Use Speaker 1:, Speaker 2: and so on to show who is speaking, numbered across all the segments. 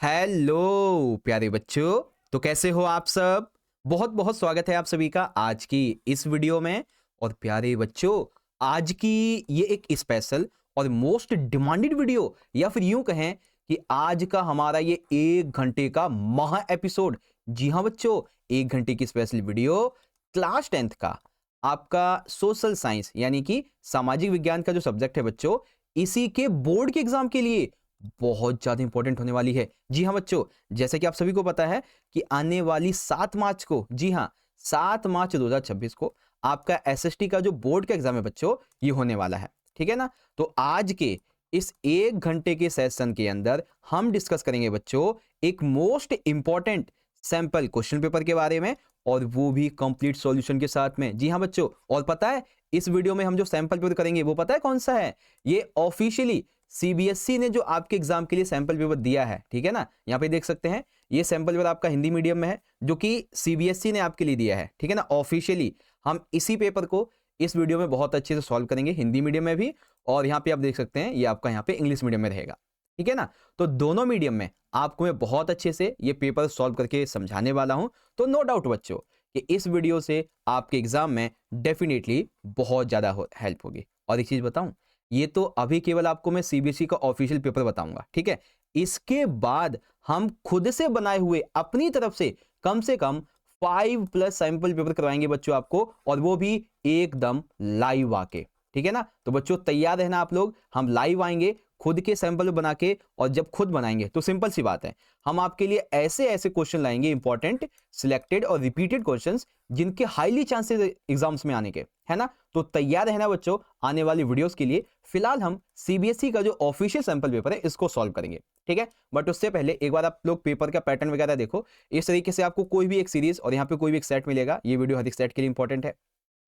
Speaker 1: Hello प्यारे बच्चों, तो कैसे हो आप सब। बहुत बहुत स्वागत है आप सभी का आज की इस वीडियो में। और प्यारे बच्चों, आज की ये एक स्पेशल और मोस्ट डिमांडेड वीडियो, या फिर यूं कहें कि आज का हमारा ये 1 घंटे का महा एपिसोड। जी हाँ बच्चों, 1 घंटे की स्पेशल वीडियो क्लास 10th का आपका सोशल साइंस यानी कि सामाजिक विज्ञान का जो सब्जेक्ट है बच्चों, इसी के बोर्ड के एग्जाम के लिए बहुत ज्यादा इंपॉर्टेंट होने वाली है। जी हाँ बच्चों, जैसे कि आप सभी को पता है कि आने वाली 7 मार्च को, जी हाँ 7 मार्च 2026 को आपका एसएसटी का जो बोर्ड का एग्जाम है बच्चों, ये होने वाला है। ठीक है ना। तो आज के इस 1 घंटे के सेशन के अंदर हम डिस्कस करेंगे बच्चों एक most important sample question paper के बारे में, और वो भी कंप्लीट सॉल्यूशन के साथ में। जी हाँ बच्चों, और पता है इस वीडियो में हम जो सैंपल पेपर करेंगे वो पता है कौन सा है? ये ऑफिशियली सीबीएसई ने जो आपके एग्जाम के लिए सैंपल पेपर दिया है। ठीक है ना, यहाँ पे देख सकते हैं ये सैंपल पेपर आपका हिंदी मीडियम में है, जो कि सीबीएसई ने आपके लिए दिया है। ठीक है ना, ऑफिशियली हम इसी पेपर को इस वीडियो में बहुत अच्छे से सॉल्व करेंगे, हिंदी मीडियम में भी, और यहाँ पे आप देख सकते हैं ये आपका यहाँ पे इंग्लिश मीडियम में रहेगा। ठीक है ना, तो दोनों मीडियम में आपको मैं बहुत अच्छे से ये पेपर सॉल्व करके समझाने वाला हूं। तो नो डाउट बच्चों कि इस वीडियो से आपके एग्जाम में डेफिनेटली बहुत ज्यादा हेल्प होगी। और एक चीज बताऊं, ये तो अभी केवल आपको मैं सीबीएसई का ऑफिशियल पेपर बताऊंगा। ठीक है, इसके बाद हम खुद से बनाए हुए अपनी तरफ से कम 5+ सैंपल पेपर करवाएंगे बच्चों आपको, और वो भी एकदम लाइव आके। ठीक है ना, तो बच्चों तैयार रहना आप लोग, हम लाइव आएंगे खुद के सैंपल बना के। और जब खुद बनाएंगे तो सिंपल सी बात है, हम आपके लिए ऐसे ऐसे क्वेश्चन लाएंगे, इंपॉर्टेंट सिलेक्टेड और रिपीटेड क्वेश्चंस, जिनके हाईली चांसेस एग्जाम्स में आने के, है ना। तो तैयार रहना बच्चों आने वाली वीडियोस के लिए। फिलहाल हम सीबीएसई का जो ऑफिशियल सैंपल पेपर है इसको सॉल्व करेंगे। ठीक है, बट उससे पहले एक बार आप लोग पेपर का पैटर्न वगैरह देखो। इस तरीके से आपको कोई भी एक सीरीज और यहाँ पे कोई भी एक सेट मिलेगा। ये वीडियो हर एक सेट के लिए इंपॉर्टेंट है।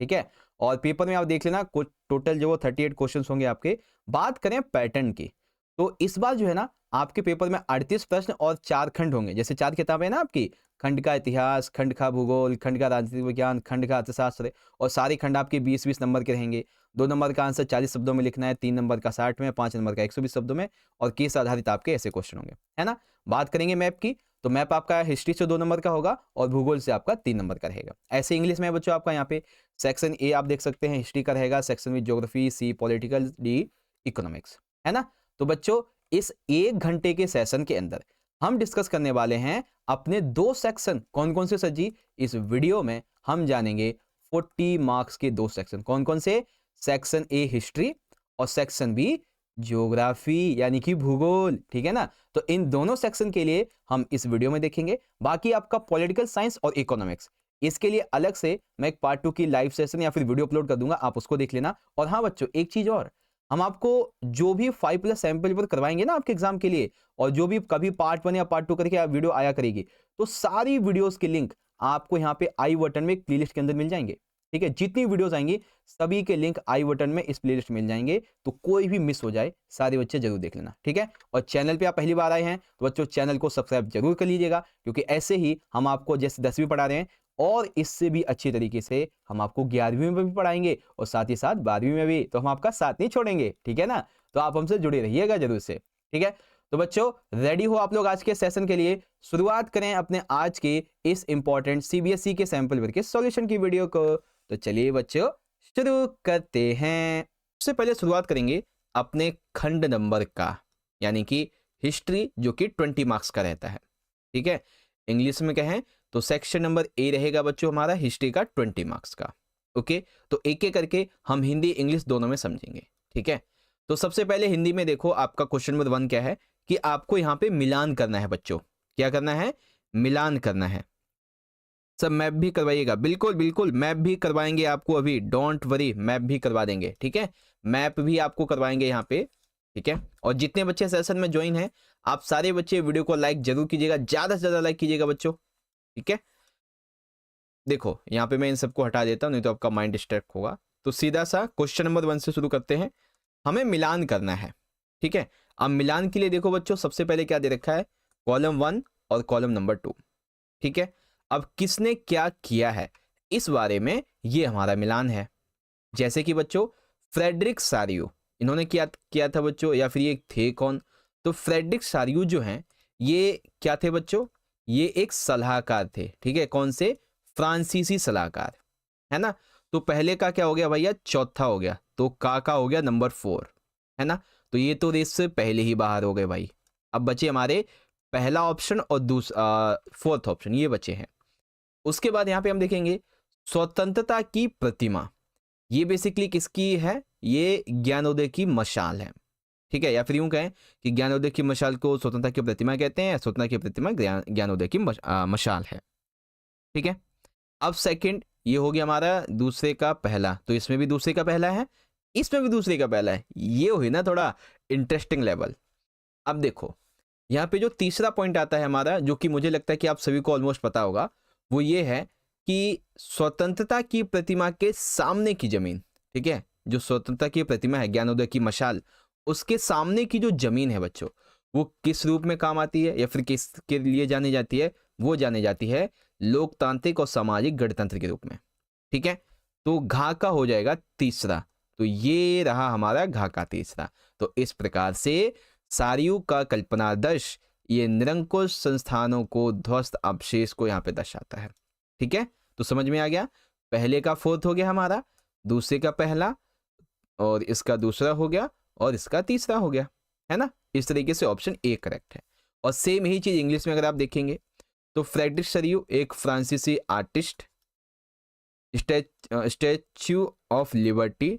Speaker 1: ठीक है, और पेपर में आप देख लेना टोटल जो 38 क्वेश्चंस होंगे आपके। बात करें पैटर्न की, तो इस बार जो है ना आपके पेपर में 38 प्रश्न और 4 खंड होंगे। जैसे 4 किताबें ना आपकी, खंड का इतिहास, खंड का भूगोल, खंड का राजनीतिक विज्ञान, खंड का अर्थशास्त्र, और सारे खंड आपके 20-20 नंबर के रहेंगे। 2 नंबर का आंसर 40 शब्दों में लिखना है, 3 नंबर का 60 में, 5 नंबर का 120 शब्दों में, और केस आधारित आपके ऐसे क्वेश्चन होंगे, है ना। बात करेंगे मैप की, तो मैप आपका हिस्ट्री से 2 नंबर का होगा, और भूगोल से आपका 3 नंबर का रहेगा। ऐसे इंग्लिश में बच्चों आपका यहाँ पे सेक्शन ए आप देख सकते हैं हिस्ट्री का रहेगा, सेक्शन बी ज्योग्राफी, सी पॉलिटिकल, डी इकोनॉमिक्स, है ना। तो बच्चों इस 1 घंटे के सेशन के अंदर हम डिस्कस करने वाले हैं अपने 2 सेक्शन। कौन कौन से सर जी? इस वीडियो में हम जानेंगे 40 मार्क्स के 2 सेक्शन। कौन कौन से? सेक्शन ए हिस्ट्री और सेक्शन बी ज्योग्राफी यानी कि भूगोल। ठीक है ना, तो इन दोनों सेक्शन के लिए हम इस वीडियो में देखेंगे। बाकी आपका पॉलिटिकल साइंस और इकोनॉमिक्स, इसके लिए अलग से मैं एक पार्ट 2 की लाइव सेशन या फिर वीडियो अपलोड कर दूंगा, आप उसको देख लेना। और हाँ बच्चों, एक चीज और, हम आपको जो भी 5+ सैंपल पेपर करवाएंगे ना आपके एग्जाम के लिए, और जो भी कभी पार्ट 1 या पार्ट 2 करके वीडियो आया करेगी, तो सारी वीडियोस के लिंक आपको यहाँ पे आई बटन में प्लेलिस्ट के अंदर मिल जाएंगे। ठीक है, जितनी वीडियोस आएंगी सभी के लिंक आई बटन में इस प्लेलिस्ट मिल जाएंगे, तो कोई भी मिस हो जाए सारे बच्चे जरूर देख लेना। ठीक है, और चैनल पे आप पहली बार आए हैं तो बच्चों चैनल को सब्सक्राइब जरूर कर लीजिएगा, क्योंकि ऐसे ही हम आपको जैसे 10वीं पढ़ा रहे हैं और इससे भी अच्छी तरीके से हम आपको 11वीं में भी पढ़ाएंगे, और साथ ही साथ 12वीं में भी, तो हम आपका साथ नहीं छोड़ेंगे। ठीक है ना, तो आप हमसे जुड़े रहिएगा जरूर से। ठीक है, तो बच्चों रेडी हो आप लोग आज के सेशन के लिए? शुरुआत करें अपने आज के इस इंपॉर्टेंट सीबीएसई के सैंपल पेपर के सॉल्यूशन की वीडियो को। तो चलिए बच्चों शुरू करते हैं। सबसे पहले शुरुआत करेंगे अपने खंड नंबर का, यानी कि हिस्ट्री, जो कि 20 मार्क्स का रहता है। ठीक है, इंग्लिश में कहें तो सेक्शन नंबर ए रहेगा बच्चों हमारा हिस्ट्री का 20 मार्क्स का। ओके, तो एक एक करके हम हिंदी इंग्लिश दोनों में समझेंगे। ठीक है, तो सबसे पहले हिंदी में देखो, आपका क्वेश्चन नंबर 1 क्या है कि आपको यहाँ पे मिलान करना है बच्चों। क्या करना है? मिलान करना है। सब मैप भी करवाइएगा, बिल्कुल बिल्कुल मैप भी करवाएंगे आपको, अभी डोंट वरी, मैप भी करवा देंगे। ठीक है, मैप भी आपको करवाएंगे यहाँ पे। ठीक है, और जितने बच्चे सेशन में ज्वाइन हैं आप सारे बच्चे वीडियो को लाइक जरूर कीजिएगा, ज्यादा से ज्यादा लाइक कीजिएगा बच्चों। ठीक है, देखो यहाँ पे मैं इन सबको हटा देता हूँ, नहीं तो आपका माइंड डिस्ट्रैक्ट होगा। तो सीधा सा क्वेश्चन नंबर 1 से शुरू करते हैं। हमें मिलान करना है। ठीक है, अब मिलान के लिए देखो बच्चों, सबसे पहले क्या दे रखा है? कॉलम 1 और कॉलम नंबर 2। ठीक है, अब किसने क्या किया है इस बारे में, ये हमारा मिलान है। जैसे कि बच्चों फ्रेडरिक सारियो, इन्होंने क्या किया था बच्चों, या फिर ये थे कौन? तो फ्रेडरिक सारियो जो हैं ये क्या थे बच्चों, ये एक सलाहकार थे, ठीक है, कौन से, फ्रांसीसी सलाहकार, है ना। तो पहले का क्या हो गया भैया, चौथा हो गया, तो का हो गया नंबर 4, है ना। तो ये तो रेस से पहले ही बाहर हो गए भाई। अब बचे हमारे पहला ऑप्शन और दूसरा फोर्थ ऑप्शन, ये बचे हैं। उसके बाद यहाँ पे हम देखेंगे स्वतंत्रता की प्रतिमा, ये बेसिकली किसकी है, ये ज्ञानोदय की मशाल है, ठीक है, या फिर यूं कहें कि ज्ञानोदय की मशाल को स्वतंत्रता की प्रतिमा कहते हैं, स्वतंत्रता की प्रतिमा ज्ञानोदय की मशाल है, ठीक है। अब सेकंड ये हो गया हमारा दूसरे का पहला, तो इसमें भी दूसरे का पहला है, इसमें भी दूसरे का पहला है, ये हुई ना थोड़ा इंटरेस्टिंग लेवल। अब देखो यहाँ पे जो तीसरा पॉइंट आता है हमारा, जो कि मुझे लगता है कि आप सभी को ऑलमोस्ट पता होगा, वो ये है कि स्वतंत्रता की प्रतिमा के सामने की जमीन, ठीक है, जो स्वतंत्रता की प्रतिमा है ज्ञानोदय की मशाल, उसके सामने की जो जमीन है बच्चों, वो किस रूप में काम आती है या फिर किसके लिए जानी जाती है, वो जानी जाती है लोकतांत्रिक और सामाजिक गणतंत्र के रूप में, ठीक है। तो घा का हो जाएगा तीसरा, तो ये रहा हमारा घा का तीसरा। तो इस प्रकार से सारियू का कल्पनादर्श ये निरंकुश संस्थानों को ध्वस्त अवशेष को यहाँ पे दर्शाता है, ठीक है। तो समझ में आ गया, पहले का फोर्थ हो गया हमारा, दूसरे का पहला, और इसका दूसरा हो गया, और इसका तीसरा हो गया, है ना। इस तरीके से ऑप्शन ए करेक्ट है। और सेम यही चीज इंग्लिश में अगर आप देखेंगे तो फ्रेडरिक सरियू एक फ्रांसीसी आर्टिस्ट, स्टैच्यू ऑफ लिबर्टी,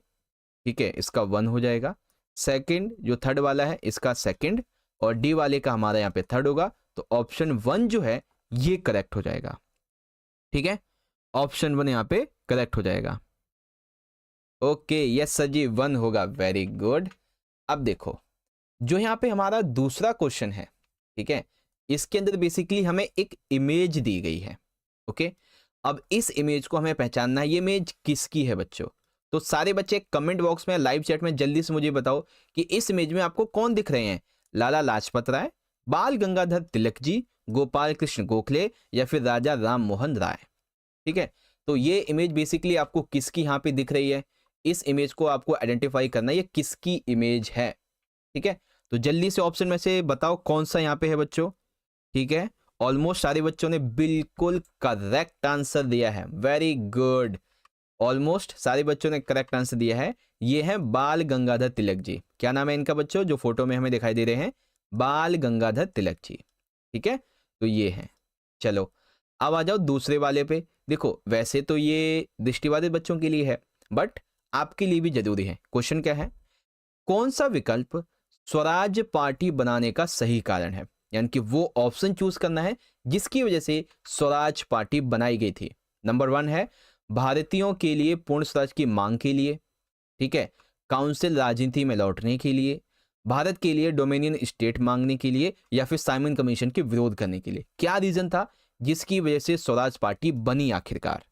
Speaker 1: ठीक है, इसका 1 हो जाएगा। सेकंड जो थर्ड वाला है इसका सेकंड, और डी वाले का हमारा यहाँ पे थर्ड होगा, तो ऑप्शन 1 जो है ये करेक्ट हो जाएगा, ठीक है, ऑप्शन 1 यहाँ पे करेक्ट हो जाएगा। ओके यस सर जी 1 होगा, वेरी गुड। अब देखो जो यहाँ पे हमारा दूसरा क्वेश्चन है, ठीक है, इसके अंदर बेसिकली हमें एक इमेज दी गई है, ओके। अब इस इमेज को हमें पहचानना है, ये इमेज किसकी है बच्चों। तो सारे बच्चे कमेंट बॉक्स में, लाइव चैट में जल्दी से मुझे बताओ कि इस इमेज में आपको कौन दिख रहे हैं, लाला लाजपत राय, बाल गंगाधर तिलक जी, गोपाल कृष्ण गोखले, या फिर राजा राम मोहन राय, ठीक है। तो ये इमेज बेसिकली आपको किसकी यहाँ पे दिख रही है, इस इमेज को आपको आइडेंटिफाई करना है ये किसकी इमेज है, ठीक है। तो जल्दी से ऑप्शन में से बताओ कौन सा यहाँ पे है बच्चों, ठीक है। ऑलमोस्ट सारे बच्चों ने बिल्कुल करेक्ट आंसर दिया है, वेरी गुड, ऑलमोस्ट सारे बच्चों ने करेक्ट आंसर दिया है। ये है बाल गंगाधर तिलक जी, क्या नाम है इनका बच्चों, जो फोटो में हमें दिखाई दे रहे हैं, बाल गंगाधर तिलक जी, ठीक है। तो ये है, चलो अब आ जाओ दूसरे वाले पे। देखो वैसे तो ये दृष्टिबाधित बच्चों के लिए है, बट आपके लिए भी जरूरी है। क्वेश्चन क्या है, कौन सा विकल्प स्वराज पार्टी बनाने का सही कारण है, यानी कि वो ऑप्शन चूज करना है जिसकी वजह से स्वराज पार्टी बनाई गई थी। नंबर 1 है भारतीयों के लिए पूर्ण स्वराज की मांग के लिए, ठीक है, काउंसिल राजनीति में लौटने के लिए, भारत के लिए डोमिनियन स्टेट मांगने के लिए, या फिर साइमन कमीशन के विरोध करने के लिए। क्या रीजन था जिसकी वजह से स्वराज पार्टी बनी आखिरकार,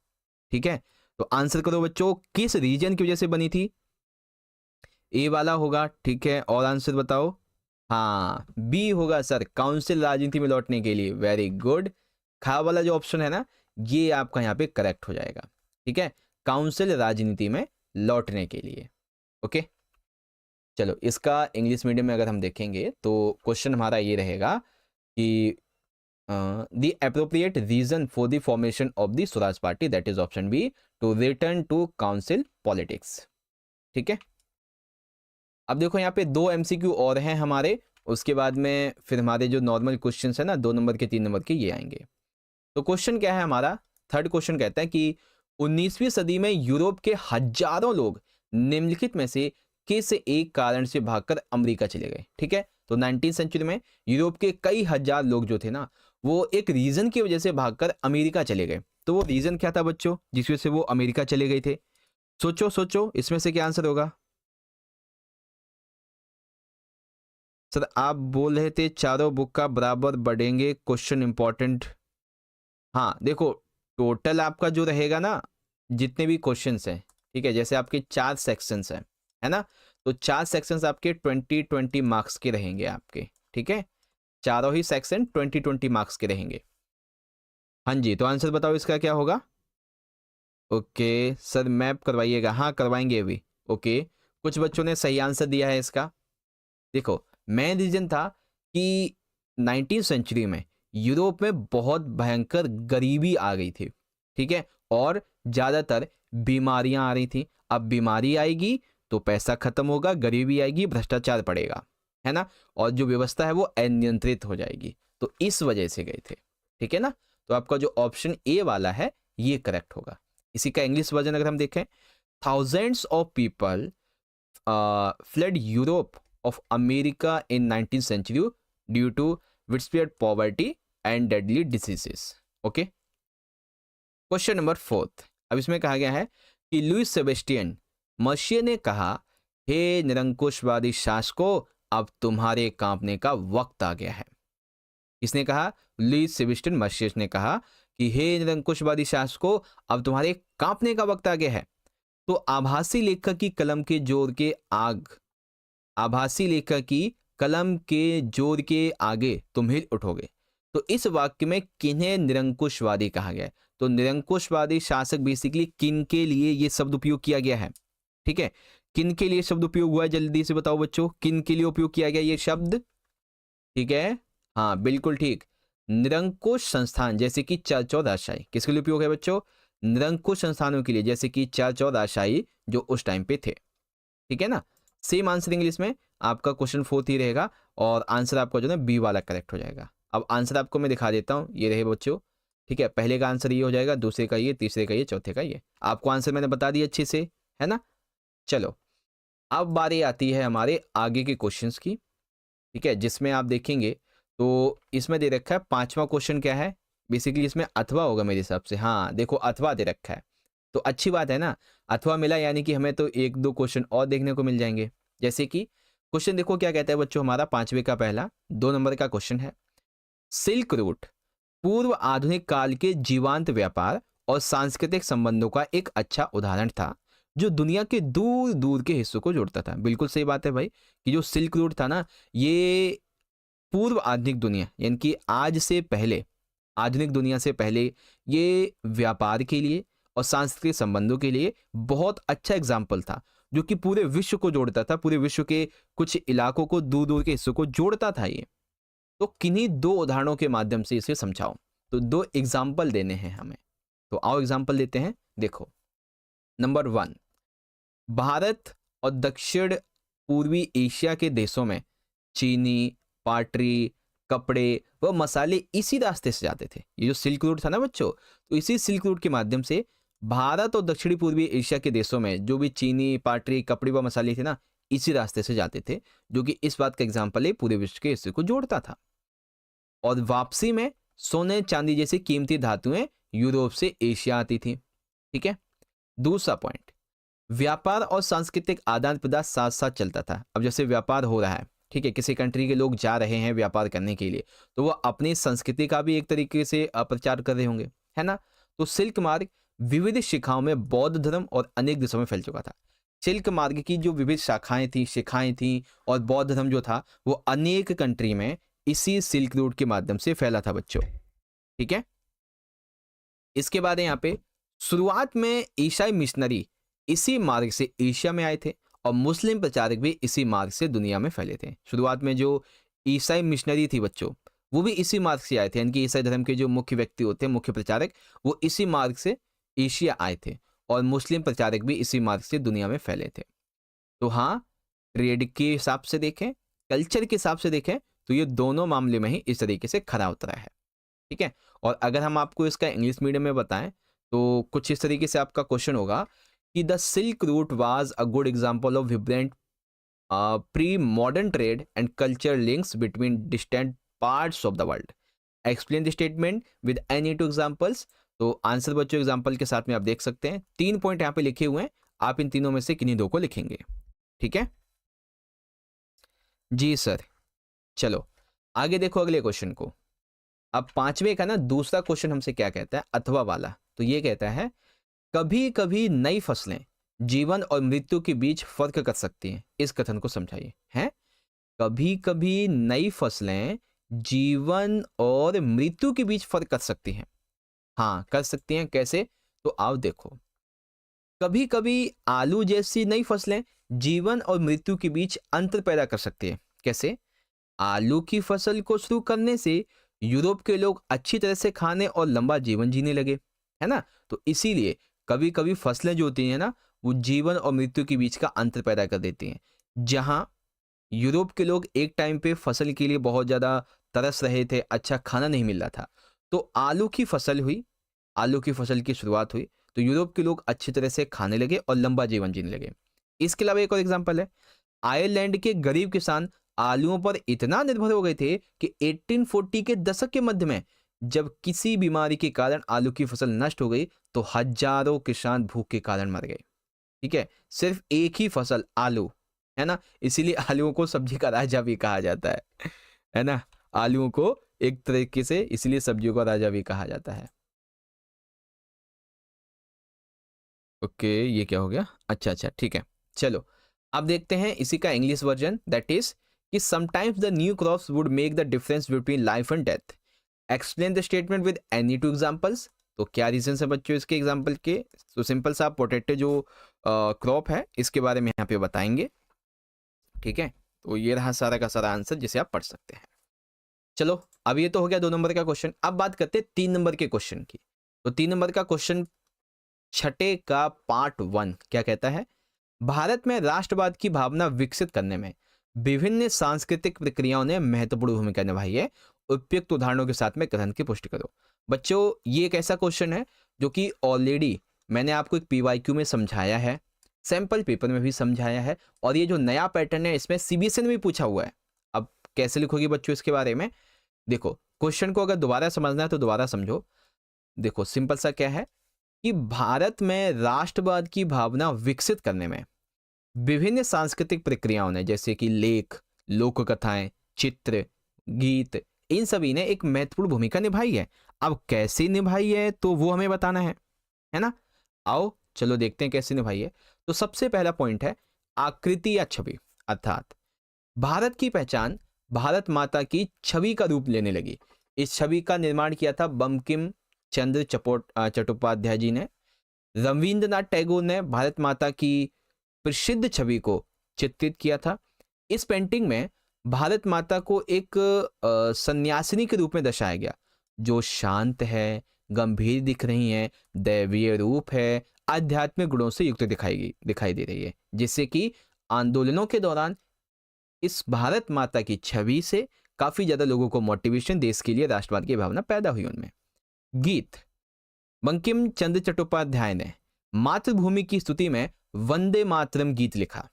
Speaker 1: ठीक है। तो आंसर करो बच्चों, किस रीजन की वजह से बनी थी, ए वाला होगा, ठीक है, और आंसर बताओ। हाँ बी होगा सर, काउंसिल राजनीति में लौटने के लिए, वेरी गुड। खा वाला जो ऑप्शन है ना, ये आपका यहाँ पे करेक्ट हो जाएगा, ठीक है, काउंसिल राजनीति में लौटने के लिए, ओके। चलो इसका इंग्लिश मीडियम में अगर हम देखेंगे तो क्वेश्चन हमारा ये रहेगा कि the appropriate reason for the formation of the Swaraj party, that is option B, to return to council politics, ठीक है। अब देखो यहाँ पे 2 MCQ और हैं हमारे, उसके बाद में फिर हमारे जो नॉर्मल क्वेश्चंस है ना 2 नंबर के 3 नंबर के, ये आएंगे। तो क्वेश्चन क्या है हमारा, थर्ड क्वेश्चन कहता है कि 19वीं सदी में यूरोप के हजारों लोग निम्नलिखित में से किस एक कारण से भागकर अमेरिका चले गए, ठीक है। तो 19वीं सेंचुरी में यूरोप के कई हजार लोग जो थे ना, वो एक रीजन की वजह से भागकर अमेरिका चले गए। तो वो रीजन क्या था बच्चों जिस वजह से वो अमेरिका चले गए थे, सोचो सोचो इसमें से क्या आंसर होगा। सर आप बोल रहे थे चारों बुक का बराबर बढ़ेंगे, क्वेश्चन इंपॉर्टेंट। हाँ देखो टोटल आपका जो रहेगा ना, जितने भी क्वेश्चंस हैं, ठीक है, जैसे आपके 4 सेक्शंस हैं, है ना, तो 4 सेक्शंस आपके 20-20 मार्क्स के रहेंगे आपके, ठीक है, चारों ही सेक्शन 20-20 मार्क्स के रहेंगे। हाँ जी, तो आंसर बताओ इसका क्या होगा। ओके सर मैप करवाइएगा, हाँ करवाएंगे अभी, ओके। कुछ बच्चों ने सही आंसर दिया है इसका। देखो मेन रीजन था कि 19वीं सेंचुरी में यूरोप में बहुत भयंकर गरीबी आ गई थी, ठीक है, और ज़्यादातर बीमारियां आ रही थी। अब बीमारी आएगी तो पैसा खत्म होगा, गरीबी आएगी, भ्रष्टाचार बढ़ेगा, है ना, और जो व्यवस्था है वो अनियंत्रित हो जाएगी। तो इस वजह से गए थे, ठीक है ना। तो आपका जो ऑप्शन ए वाला है ये करेक्ट होगा। इसी का इंग्लिश वर्जन अगर हम देखें, thousands of people fled Europe of America in 19th century due to widespread poverty and deadly diseases. Okay, question number 4। अब इसमें कहा गया है कि लुइस सेबेस्टियन मर्सिये ने कहा, हे निरंकुशवादी शासकों, अब तुम्हारे कांपने का वक्त आ गया है। इसने कहा, लुइस सेबेस्टियन मर्सिये ने कहा कि हे निरंकुशवादी शासकों, अब तुम्हारे कांपने का वक्त आ गया है। तो आभासी लेखक की कलम के जोर के आभासी लेखक की कलम के जोर के आगे तुम हिल उठोगे। तो इस वाक्य में किन्हें निरंकुशवादी कहा गया है? तो निरंकुशवादी शासक बेसिकली किन के लिए ये शब्द उपयोग किया गया है, ठीक है, किन के लिए शब्द उपयोग हुआ है, जल्दी से बताओ बच्चों, किन के लिए उपयोग किया गया ये शब्द? ठीक है, हाँ बिल्कुल ठीक, निरंकुश संस्थान जैसे कि चर्च और राजशाही। किसके लिए उपयोग है बच्चों? निरंकुश संस्थानों के लिए, जैसे कि चर्च और राजशाही जो उस टाइम पे थे, ठीक है ना। सेम आंसर इंग्लिश में आपका क्वेश्चन 4 ही रहेगा और आंसर आपका जो है बी वाला करेक्ट हो जाएगा। अब आंसर आपको मैं दिखा देता हूँ, ये रहे बच्चों, ठीक है, पहले का आंसर ये हो जाएगा, दूसरे का ये, तीसरे का ये, चौथे का ये। आपको आंसर मैंने बता दिया अच्छे से, है ना। चलो अब बारी आती है हमारे आगे के क्वेश्चंस की, ठीक है, जिसमें आप देखेंगे तो इसमें दे रखा है 5वां क्वेश्चन क्या है, बेसिकली इसमें अथवा होगा मेरे हिसाब से। हाँ देखो अथवा दे रखा है, तो अच्छी बात है ना, अथवा मिला यानी कि हमें तो 1-2 क्वेश्चन और देखने को मिल जाएंगे। जैसे कि क्वेश्चन देखो क्या कहता है बच्चों, हमारा 5वें का पहला 2 नंबर का क्वेश्चन है, सिल्क रूट पूर्व आधुनिक काल के जीवांत व्यापार और सांस्कृतिक संबंधों का एक अच्छा उदाहरण था जो दुनिया के दूर दूर के हिस्सों को जोड़ता था। बिल्कुल सही बात है भाई, कि जो सिल्क रूट था ना, ये पूर्व आधुनिक दुनिया यानी कि आज से पहले, आधुनिक दुनिया से पहले, ये व्यापार के लिए और सांस्कृतिक संबंधों के लिए बहुत अच्छा एग्जाम्पल था, जो कि पूरे विश्व को जोड़ता था, पूरे विश्व के कुछ इलाकों को, दूर दूर के हिस्सों को जोड़ता था ये। तो किन्हीं 2 उदाहरणों के माध्यम से इसे समझाओ। तो 2 एग्जाम्पल देने हैं हमें, तो आओ एग्जाम्पल देते हैं। देखो नंबर 1, भारत और दक्षिण पूर्वी एशिया के देशों में चीनी, पाटरी, कपड़े व मसाले इसी रास्ते से जाते थे। ये जो सिल्क रूट था ना बच्चों, तो इसी सिल्क रूट के माध्यम से भारत और दक्षिणी पूर्वी एशिया के देशों में जो भी चीनी, पाटरी, कपड़े व मसाले थे ना, इसी रास्ते से जाते थे, जो कि इस बात का एग्जाम्पल है, पूरे विश्व के हिस्से को जोड़ता था। और वापसी में सोने चांदी जैसी कीमती धातुएं यूरोप से एशिया आती थी, ठीक है। दूसरा पॉइंट, व्यापार और सांस्कृतिक आदान प्रदान साथ साथ चलता था। अब जैसे व्यापार हो रहा है, ठीक है, किसी कंट्री के लोग जा रहे हैं व्यापार करने के लिए, तो वो अपनी संस्कृति का भी एक तरीके से प्रचार कर रहे होंगे, है ना। तो सिल्क मार्ग विविध शिखाओं में बौद्ध धर्म और अनेक देशों में फैल चुका था। सिल्क मार्ग की जो विविध शाखाएं थी, शिखाएं थी, और बौद्ध धर्म जो था वो अनेक कंट्री में इसी सिल्क रूट के माध्यम से फैला था बच्चों, ठीक है। इसके बाद यहाँ पे शुरुआत में ईसाई मिशनरी इसी मार्ग से एशिया में आए थे और मुस्लिम प्रचारक भी इसी मार्ग से दुनिया में फैले थे। शुरुआत में जो ईसाई मिशनरी थी बच्चों, वो भी इसी मार्ग से आए थे, यानी कि ईसाई धर्म के जो मुख्य व्यक्ति होते हैं, मुख्य प्रचारक, वो इसी मार्ग से एशिया आए थे और मुस्लिम प्रचारक भी इसी मार्ग से दुनिया में फैले थे। तो हाँ, ट्रेड के हिसाब से देखें, कल्चर के हिसाब से देखें, तो ये दोनों मामले में ही इस तरीके से खरा उतरा है, ठीक है। और अगर हम आपको इसका इंग्लिश मीडियम में बताएं तो कुछ इस तरीके से आपका क्वेश्चन होगा कि the silk route was a good example of विब्रेंट pre modern trade and culture links between distant parts of the world. Explain the statement with any 2 examples. तो आंसर बच्चों एग्जांपल के साथ में आप देख सकते हैं, 3 पॉइंट यहाँ पे लिखे हुए हैं, आप इन तीनों में से किन्हीं 2 को लिखेंगे, ठीक है जी सर। चलो आगे देखो अगले क्वेश्चन को। अब 5वें का ना दूसरा क्वेश्चन हमसे क्या कहता है, अथवा वाला। तो ये कहता है, कभी कभी नई फसलें जीवन और मृत्यु के बीच फर्क कर सकती हैं। इस कथन को समझाइए। हैं, कभी कभी नई फसलें जीवन और मृत्यु के बीच फर्क कर सकती हैं। हाँ कर सकती हैं, कैसे? तो आओ देखो, कभी कभी आलू जैसी नई फसलें जीवन और मृत्यु के बीच अंतर पैदा कर सकती है। कैसे? आलू की फसल को शुरू करने से यूरोप के लोग अच्छी तरह से खाने और लंबा जीवन जीने लगे, है ना। तो इसीलिए कभी कभी फसलें जो होती हैं ना, वो जीवन और मृत्यु के बीच का अंतर पैदा कर देती हैं। जहां यूरोप के लोग एक टाइम पे फसल के लिए बहुत ज़्यादा तरस रहे थे, अच्छा खाना नहीं मिल रहा था, तो आलू की फसल हुई, आलू की फसल की शुरुआत हुई, तो यूरोप के लोग अच्छी तरह से खाने लगे और लंबा जीवन जीने लगे। इसके अलावा एक और एग्जांपल है, आयरलैंड के गरीब किसान आलूओं पर इतना निर्भर हो गए थे कि 1840 के दशक के मध्य में जब किसी बीमारी के कारण आलू की फसल नष्ट हो गई तो हजारों किसान भूख के कारण मर गए। ठीक है, सिर्फ एक ही फसल आलू, है ना। इसीलिए आलूओं को सब्जी का राजा भी कहा जाता है ना। आलूओं को एक तरीके से इसलिए सब्जियों का राजा भी कहा जाता है। ओके, ये क्या हो गया, अच्छा अच्छा ठीक है। चलो अब देखते हैं इसी का इंग्लिश वर्जन, दैट इज कि sometimes the new crops would make the difference between life and death. Explain the statement with any two examples. तो क्या रीजन है बच्चों इसके एग्जांपल के? तो सिंपल सा पोटैटो जो क्रॉप है इसके बारे में यहाँ पे बताएंगे। ठीक है, तो ये रहा सारा का सारा आंसर जिसे आप पढ़ सकते हैं। चलो अब ये तो हो गया 2 नंबर का क्वेश्चन। अब बात करते हैं 3 नंबर के क्वेश्चन की। तो 3 नंबर का क्वेश्चन छठे का पार्ट 1 क्या कहता है? भारत में राष्ट्रवाद की भावना विकसित करने में विभिन्न सांस्कृतिक प्रक्रियाओं ने महत्वपूर्ण भूमिका निभाई है। उपयुक्त उदाहरणों के साथ में कथन की पुष्टि करो। बच्चों ये एक ऐसा क्वेश्चन है जो कि ऑलरेडी मैंने आपको एक पीवाईक्यू में समझाया है, सैंपल पेपर में भी समझाया है, और ये जो नया पैटर्न है इसमें सीबीएसई ने भी पूछा हुआ है। अब कैसे लिखोगे बच्चों इसके बारे में देखो, क्वेश्चन को अगर दोबारा समझना है तो दोबारा समझो। देखो सिंपल सा क्या है कि भारत में राष्ट्रवाद की भावना विकसित करने में विभिन्न सांस्कृतिक प्रक्रियाओं ने, जैसे कि लेख, लोक कथाएं, चित्र, गीत, इन सभी ने एक महत्वपूर्ण भूमिका निभाई है। अब कैसे निभाई है तो वो हमें बताना है ना। आओ चलो देखते हैं कैसे निभाई है। तो सबसे पहला पॉइंट है आकृति या छवि, अर्थात भारत की पहचान भारत माता की छवि का रूप लेने लगी। इस छवि का निर्माण किया था बंकिम चंद्र चट्टोपाध्याय जी ने। रविंद्रनाथ टैगोर ने भारत माता की प्रसिद्ध छवि को चित्रित किया था। इस पेंटिंग में भारत माता को एक सन्यासिनी के रूप में दर्शाया गया, जो शांत है, गंभीर दिख रही हैं, दैवीय रूप है, आध्यात्मिक गुणों से युक्त दिखाई दे रही है, जिससे कि आंदोलनों के दौरान इस भारत माता की छवि से काफी ज्यादा लोगों को मोटिवेशन, देश के लिए राष्ट्रवाद की भावना पैदा हुई उनमें। गीत, बंकिम चंद्र चट्टोपाध्याय ने मातृभूमि की स्तुति में वंदे मातरम गीत लिखा।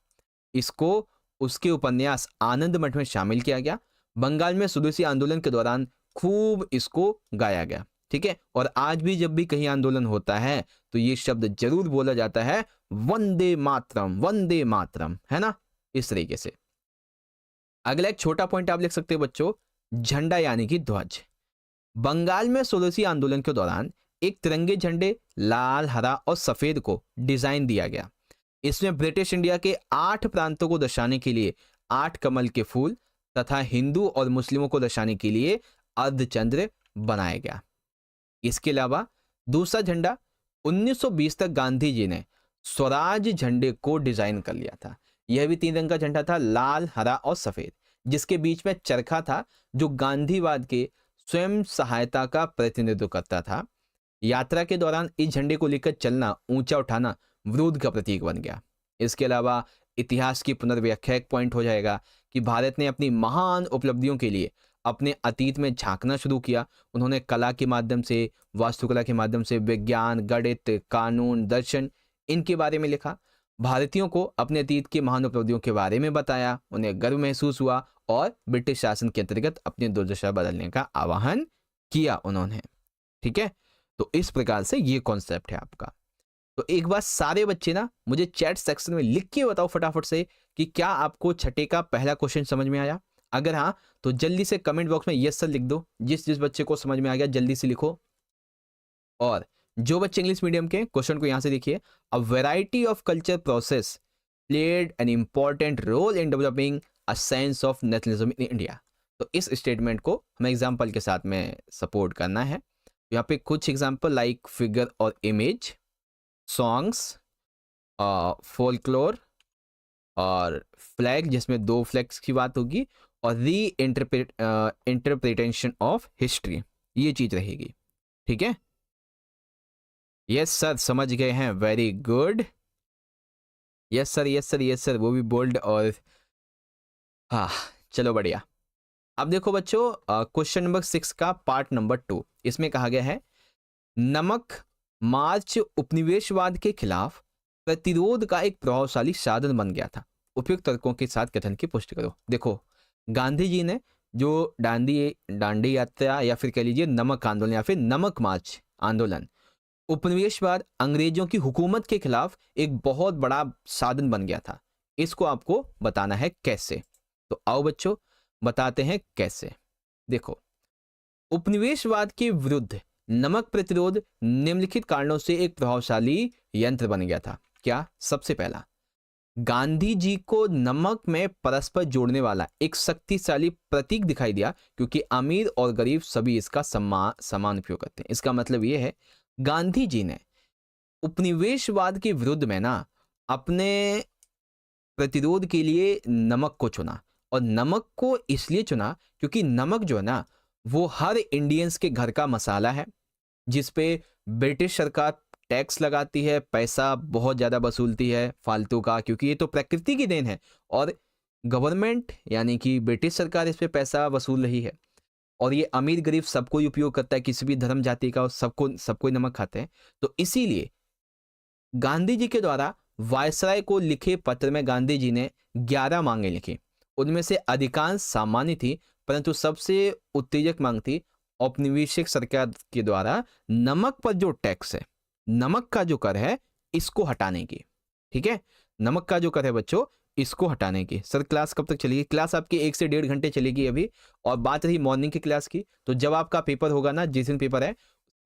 Speaker 1: इसको उसके उपन्यास आनंद मठ में शामिल किया गया। बंगाल में स्वदेशी आंदोलन के दौरान खूब इसको गाया गया। ठीक है, और आज भी जब भी कहीं आंदोलन होता है तो ये शब्द जरूर बोला जाता है, वंदे मातरम, है ना, इस तरीके से। अगला एक छोटा पॉइंट आप लिख सकते हो बच्चों, झंडा यानी कि ध्वज। बंगाल में स्वदेशी आंदोलन के दौरान एक तिरंगे झंडे लाल, हरा और सफेद को डिजाइन दिया गया। इसमें ब्रिटिश इंडिया के 8 प्रांतों को दर्शाने के लिए 8 कमल के फूल तथा हिंदू और मुस्लिमों को दर्शाने के लिए अर्धचंद्र बनाया गया। इसके अलावा दूसरा झंडा 1920 तक गांधी जी ने स्वराज झंडे को डिजाइन कर लिया था। यह भी 3 रंग का झंडा था, लाल, हरा और सफेद, जिसके बीच में चरखा था जो गांधीवाद के स्वयं सहायता का प्रतिनिधित्व करता था। यात्रा के दौरान इस झंडे को लेकर चलना, ऊंचा उठाना विरोध का प्रतीक बन गया। इसके अलावा इतिहास की पुनर्व्याख्या एक पॉइंट हो जाएगा कि भारत ने अपनी महान उपलब्धियों के लिए अपने अतीत में झांकना शुरू किया। उन्होंने कला के माध्यम से, वास्तुकला के माध्यम से विज्ञान, गणित, कानून, दर्शन, इनके बारे में लिखा। भारतीयों को अपने अतीत के महान उपलब्धियों के बारे में बताया, उन्हें गर्व महसूस हुआ और ब्रिटिश शासन के अंतर्गत अपनी दुर्दशा बदलने का आह्वान किया उन्होंने। ठीक है, तो इस प्रकार से ये कॉन्सेप्ट है आपका। तो एक बार सारे बच्चे ना मुझे चैट सेक्शन में लिख के बताओ फटाफट से कि क्या आपको छठे का पहला क्वेश्चन समझ में आया। अगर हाँ तो जल्दी से कमेंट बॉक्स में यस सर लिख दो। जिस जिस बच्चे को समझ में आ गया जल्दी से लिखो। और जो बच्चे इंग्लिश मीडियम के, क्वेश्चन को यहां से देखिए, a variety of culture process played an important role in developing a sense of nationalism in India. तो इस स्टेटमेंट को हमें एग्जाम्पल के साथ में सपोर्ट करना है। यहाँ पे कुछ एग्जाम्पल लाइक फिगर और इमेज, सॉन्ग्स, फोल्कलोर और फ्लैग, जिसमें 2 फ्लैग्स की बात होगी, और री इंटरप्रिटेशन ऑफ हिस्ट्री, ये चीज रहेगी। ठीक है, यस सर, समझ गए हैं, very good. Yes sir, yes sir, yes sir, वो भी बोल्ड और हाँ, चलो बढ़िया। अब देखो बच्चों, क्वेश्चन नंबर 6 का पार्ट नंबर 2, इसमें कहा गया है नमक मार्च उपनिवेशवाद के खिलाफ प्रतिरोध का एक प्रभावशाली साधन बन गया था, उपयुक्त तर्कों के साथ कथन की पुष्टि करो। देखो, गांधी जी ने जो दांडी यात्रा या फिर कह लीजिए नमक आंदोलन या फिर नमक मार्च आंदोलन, उपनिवेशवाद अंग्रेजों की हुकूमत के खिलाफ एक बहुत बड़ा साधन बन गया था। इसको आपको बताना है कैसे, तो आओ बच्चों बताते हैं कैसे। देखो, उपनिवेशवाद के विरुद्ध नमक प्रतिरोध निम्नलिखित कारणों से एक प्रभावशाली यंत्र बन गया था। क्या? सबसे पहला, गांधी जी को नमक में परस्पर जोड़ने वाला एक शक्तिशाली प्रतीक दिखाई दिया, क्योंकि अमीर और गरीब सभी इसका समान उपयोग करते हैं। इसका मतलब यह है, गांधी जी ने उपनिवेशवाद के विरुद्ध में ना अपने प्रतिरोध के लिए नमक को चुना, और नमक को इसलिए चुना क्योंकि नमक जो है ना वो हर इंडियंस के घर का मसाला है, जिस पे ब्रिटिश सरकार टैक्स लगाती है, पैसा बहुत ज़्यादा वसूलती है फालतू का, क्योंकि ये तो प्रकृति की देन है और गवर्नमेंट यानी कि ब्रिटिश सरकार इस पे पैसा वसूल रही है, और ये अमीर गरीब सबको ही उपयोग करता है, किसी भी धर्म जाति का, और सबको नमक खाते हैं। तो इसीलिए गांधी जी के द्वारा वायसराय को लिखे पत्र में गांधी जी ने 11 मांगे लिखी। उनमें से अधिकांश सामान्य थी, परंतु सबसे उत्तेजक मांग थी औपनिवेशिक सरकार के द्वारा नमक पर जो टैक्स है, नमक का जो कर है, इसको हटाने की। ठीक है, नमक का जो कर है बच्चों, इसको हटाने की। सर क्लास कब तक चलेगी? क्लास आपकी 1 से 1.5 घंटे चलेगी अभी। और बात रही मॉर्निंग की क्लास की, तो जब आपका पेपर होगा ना, जिस दिन पेपर है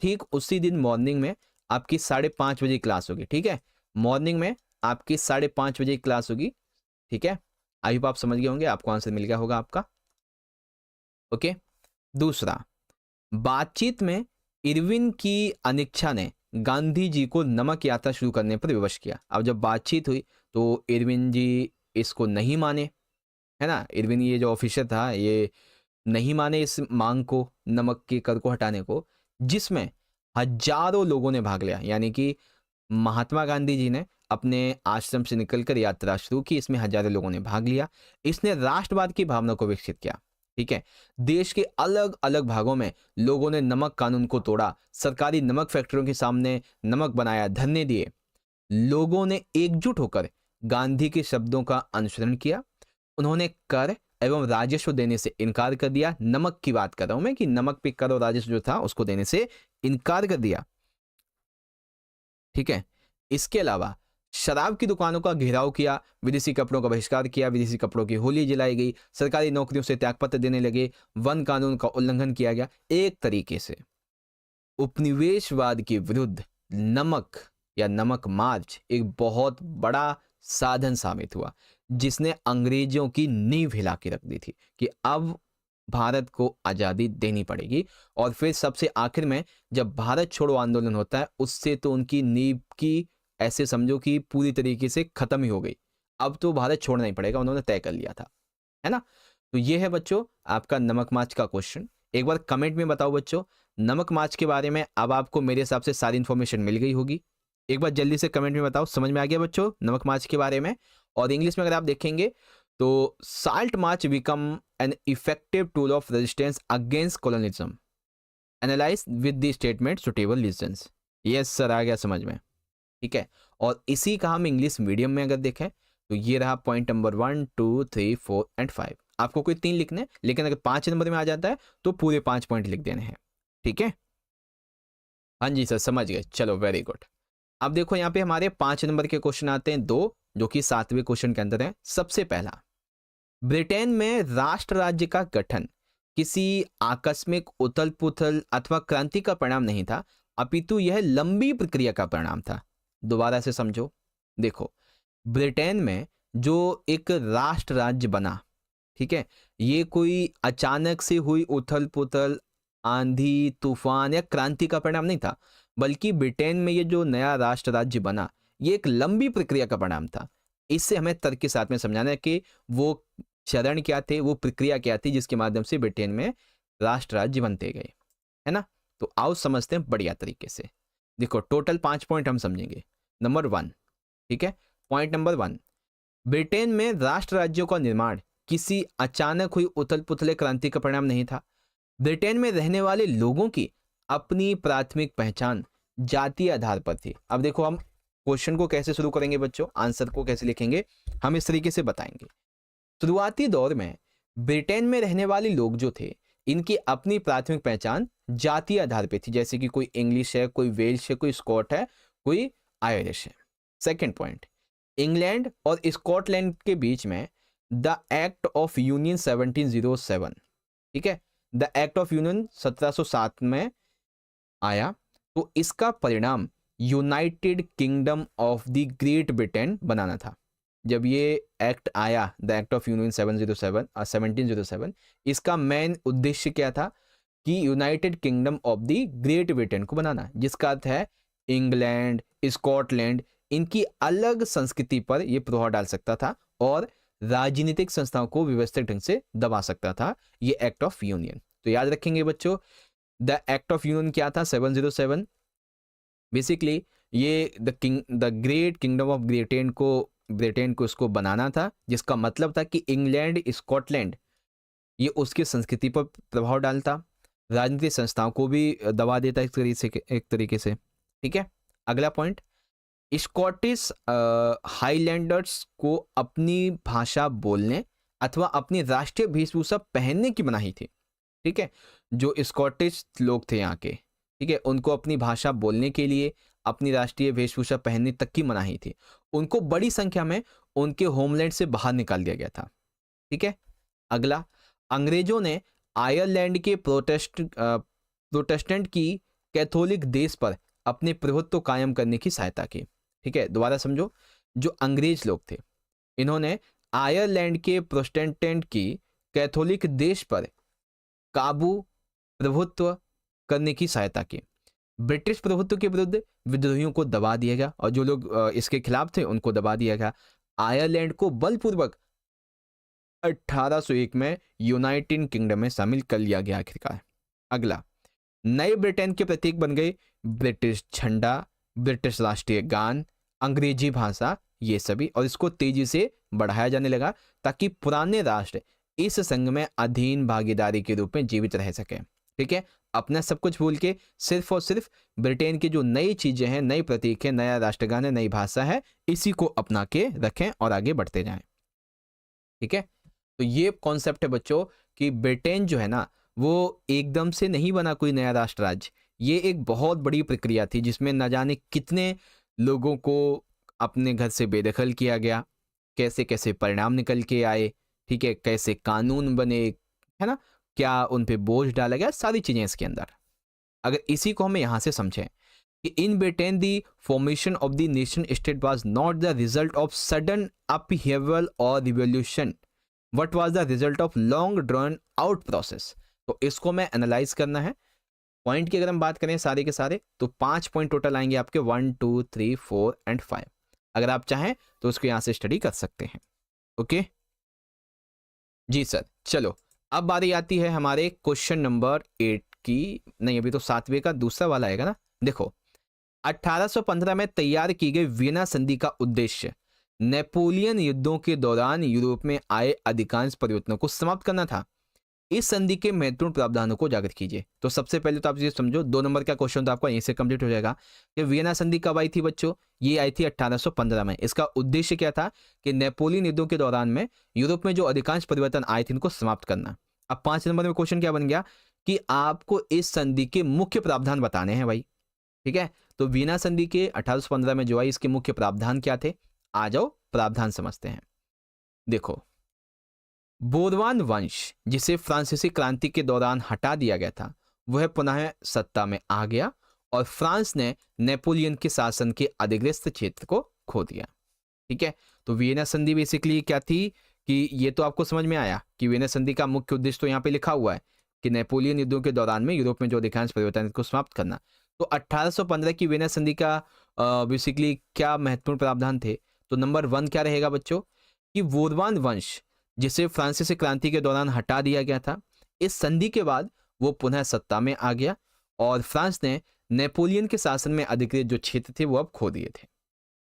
Speaker 1: ठीक उसी दिन मॉर्निंग में आपकी 5:30 बजे क्लास होगी। ठीक है, मॉर्निंग में आपकी 5:30 बजे क्लास होगी। ठीक है, आई होप आप समझ गए होंगे, आपको आंसर मिल गया होगा आपका। ओके, दूसरा, बातचीत में इरविन की अनिच्छा ने गांधी जी को नमक यात्रा शुरू करने पर विवश किया। अब जब बातचीत हुई तो इरविन जी इसको नहीं माने, है ना। इरविन ये जो ऑफिसर था ये नहीं माने इस मांग को, नमक के कर को हटाने को, जिसमें हजारों लोगों ने भाग लिया। यानी कि महात्मा गांधी जी ने अपने आश्रम से निकलकर यात्रा शुरू की, इसमें हजारों लोगों ने भाग लिया। इसने राष्ट्रवाद की भावना को विकसित किया। ठीक है, देश के अलग अलग भागों में लोगों ने नमक कानून को तोड़ा, सरकारी नमक फैक्ट्रियों के सामने नमक बनाया, धरने दिए। लोगों ने एकजुट होकर गांधी के शब्दों का अनुसरण किया। उन्होंने कर एवं राजस्व देने से इनकार कर दिया। नमक की बात कर रहा हूं मैं, कि नमक पे कर और राजस्व जो था उसको देने से इनकार कर दिया। ठीक है, इसके अलावा शराब की दुकानों का घेराव किया, विदेशी कपड़ों का बहिष्कार किया, विदेशी कपड़ों की होली जलाई गई, सरकारी नौकरियों से त्यागपत्र देने लगे, वन कानून का उल्लंघन किया गया। एक तरीके से उपनिवेशवाद के विरुद्ध नमक या नमक मार्च एक बहुत बड़ा साधन साबित हुआ, जिसने अंग्रेजों की नींव हिला के रख दी थी कि अब भारत को आज़ादी देनी पड़ेगी। और फिर सबसे आखिर में जब भारत छोड़ो आंदोलन होता है, उससे तो उनकी नींव की ऐसे समझो कि पूरी तरीके से खत्म ही हो गई। अब तो भारत छोड़ना ही पड़ेगा, उन्होंने तय कर लिया था, है ना। तो ये है बच्चों आपका नमक मार्च का क्वेश्चन। एक बार कमेंट में बताओ बच्चों, नमक मार्च के बारे में अब आपको मेरे हिसाब से सारी इन्फॉर्मेशन मिल गई होगी। एक बार जल्दी से कमेंट में बताओ, समझ में आ गया बच्चों नमक मार्च के बारे में। और इंग्लिश में अगर आप देखेंगे तो salt march become an effective tool of resistance against colonialism, analyse with the statement suitable reasons. Yes sir, आ गया समझ में। ठीक है, और इसी का हम इंग्लिश मीडियम में अगर देखें तो ये रहा पॉइंट नंबर 1, 2, 3, 4 एंड 5। आपको कोई 3 लिखने, लेकिन अगर 5 नंबर में आ जाता है तो पूरे 5 पॉइंट लिख देने हैं। ठीक है, हाँ जी सर, समझ गए, चलो वेरी गुड। अब देखो यहाँ पे हमारे 5 नंबर के क्वेश्चन आते हैं 2, जो कि 7वें क्वेश्चन के अंदर है। सबसे पहला, ब्रिटेन में राष्ट्र राज्य का गठन किसी आकस्मिक उथल पुथल अथवा क्रांति का परिणाम नहीं था, अपितु यह लंबी प्रक्रिया का परिणाम था। दोबारा से समझो, देखो ब्रिटेन में जो एक राष्ट्र राज्य बना, ठीक है, ये कोई अचानक से हुई उथल पुथल, आंधी तूफान या क्रांति का परिणाम नहीं था, बल्कि ब्रिटेन में ये जो नया राष्ट्र राज्य बना, ये एक लंबी प्रक्रिया का परिणाम था। इससे हमें तर्क के साथ में समझाना है कि वो चरण क्या थे, वो प्रक्रिया क्या थी जिसके माध्यम से ब्रिटेन में राष्ट्र राज्य बनते गए, है ना। तो आओ समझते हैं बढ़िया तरीके से। देखो टोटल 5 पॉइंट हम समझेंगे। नंबर 1, ठीक है, पॉइंट नंबर 1, ब्रिटेन में राष्ट्र राज्यों का निर्माण किसी अचानक हुई उथल पुथले क्रांति का परिणाम नहीं था। ब्रिटेन में रहने वाले लोगों की अपनी प्राथमिक पहचान जातीय आधार पर थी। अब देखो हम क्वेश्चन को कैसे शुरू करेंगे बच्चों, आंसर को कैसे लिखेंगे, हम इस तरीके से बताएंगे। शुरुआती दौर में ब्रिटेन में रहने वाले लोग जो थे, इनकी अपनी प्राथमिक पहचान जातीय आधार पर थी, जैसे कि कोई इंग्लिश है, कोई वेल्श है, कोई स्कॉट है, कोई आयरिश है। सेकेंड पॉइंट, इंग्लैंड और स्कॉटलैंड के बीच में द एक्ट ऑफ यूनियन 1707, ठीक है, द एक्ट ऑफ यूनियन 1707 में आया, तो इसका परिणाम United Kingdom of the Great Britain बनाना था। जब ये एक्ट आया, द एक्ट ऑफ यूनियन 1707, इसका मेन उद्देश्य क्या था कि United Kingdom of the Great Britain को बनाना, जिसका अर्थ है इंग्लैंड, स्कॉटलैंड, इनकी अलग संस्कृति पर यह प्रभाव डाल सकता था और राजनीतिक संस्थाओं को व्यवस्थित ढंग से दबा सकता था ये एक्ट ऑफ यूनियन। तो याद रखेंगे बच्चों, द एक्ट ऑफ यूनियन क्या था, 707, बेसिकली ये the great kingdom of Britain को इसको बनाना था, जिसका मतलब था कि इंग्लैंड, स्कॉटलैंड, ये उसकी संस्कृति पर प्रभाव डालता, राजनीतिक संस्थाओं को भी दबा देता एक तरीके से, ठीक है। अगला पॉइंट, स्कॉटिश हाईलैंडर्स को अपनी भाषा बोलने अथवा अपनी राष्ट्रीय वेशभूषा पहनने की मनाही थी, ठीक है। जो स्कॉटिश लोग थे यहाँ के, ठीक है, उनको अपनी भाषा बोलने के लिए अपनी राष्ट्रीय वेशभूषा पहनने तक की मनाही थी। उनको बड़ी संख्या में उनके होमलैंड से बाहर निकाल दिया गया था, ठीक है। अगला, अंग्रेजों ने आयरलैंड के प्रोटेस्टेंट की कैथोलिक देश पर अपने प्रभुत्व कायम करने की सहायता की, ठीक है। दोबारा समझो, जो अंग्रेज लोग थे, इन्होंने आयरलैंड के प्रोटेस्टेंट की कैथोलिक देश पर काबू, प्रभुत्व करने की सहायता की। ब्रिटिश प्रभुत्व के विरुद्ध विद्रोहियों को दबा दिया गया और जो लोग इसके खिलाफ थे उनको दबा दिया गया। आयरलैंड को बलपूर्वक 1801 में यूनाइटेड किंगडम में शामिल कर लिया गया आखिरकार। अगला, नए ब्रिटेन के प्रतीक बन गए ब्रिटिश झंडा, ब्रिटिश राष्ट्रीय गान, अंग्रेजी भाषा, ये सभी, और इसको तेजी से बढ़ाया जाने लगा ताकि पुराने राष्ट्र इस संघ में अधीन भागीदारी के रूप में जीवित रह सके, ठीक है। अपना सब कुछ भूल के सिर्फ और सिर्फ ब्रिटेन की जो नई चीजें हैं, नई प्रतीक है, नया राष्ट्रगान है, नई भाषा है, इसी को अपना के रखें और आगे बढ़ते जाएं, ठीक है। तो ये कॉन्सेप्ट है बच्चों कि ब्रिटेन जो है ना, वो एकदम से नहीं बना कोई नया राष्ट्र राज्य। ये एक बहुत बड़ी प्रक्रिया थी जिसमें न जाने कितने लोगों को अपने घर से बेदखल किया गया, कैसे कैसे परिणाम निकल के आए, ठीक है, कैसे कानून बने, है ना, क्या उन पे बोझ डाला गया, सारी चीजें इसके अंदर। अगर इसी को हम यहाँ से समझें कि in Britain the formation of the nation state was not the result of sudden upheaval और revolution, what was the result of long drawn out process. तो इसको मैं एनालाइज करना है। पॉइंट की अगर हम बात करें सारे के सारे, तो 5 पॉइंट टोटल आएंगे आपके, 1 2 3 4 एंड 5। अगर आप चाहें तो उसको यहाँ से स्टडी कर सकते हैं। ओके जी सर, चलो अब बारी आती है हमारे क्वेश्चन नंबर 8 की, नहीं अभी तो 7वें का दूसरा वाला आएगा ना। देखो 1815 में तैयार की गई वियना संधि का उद्देश्य नेपोलियन युद्धों के दौरान यूरोप में आए अधिकांश परिवर्तनों को समाप्त करना था। इस संधि के महत्वपूर्ण प्रावधानों को जागृत कीजिए। तो सबसे पहले तो आप ये समझो, 2 नंबर का क्वेश्चन तो आपका यहीं से कंप्लीट हो जाएगा कि वियना संधि कब आई थी बच्चों, ये आई थी 1815 में। इसका उद्देश्य क्या था कि नेपोलियन युद्धों के दौरान में यूरोप में जो अधिकांश परिवर्तन आए थे इनको समाप्त करना। अब 5 नंबर में क्वेश्चन क्या बन गया कि आपको इस संधि के मुख्य प्रावधान बताने हैं भाई, ठीक है। तो वियना संधि के 1815 में जो आई, इसके मुख्य प्रावधान क्या थे, आ जाओ प्रावधान समझते हैं। देखो, बोरवान वंश जिसे फ्रांसीसी क्रांति के दौरान हटा दिया गया था, वह पुनः सत्ता में आ गया और फ्रांस ने नेपोलियन के शासन के अधिग्रस्त क्षेत्र को खो दिया, ठीक है। तो वियना संधि बेसिकली क्या थी कि ये तो आपको समझ में आया कि वियना संधि का मुख्य उद्देश्य तो यहाँ पे लिखा हुआ है कि नेपोलियन युद्धों के दौरान में यूरोप में जो अधिकांश परिवर्तन को समाप्त करना। तो 1815 की वियना संधि का बेसिकली क्या महत्वपूर्ण प्रावधान थे, तो नंबर 1 क्या रहेगा बच्चों कि बोरवान वंश जिसे फ्रांसीसी क्रांति के दौरान हटा दिया गया था। इस संधि के बाद वो पुनः सत्ता में आ गया और फ्रांस ने नेपोलियन के शासन में अधिकृत जो क्षेत्र थे वो अब खो दिए थे।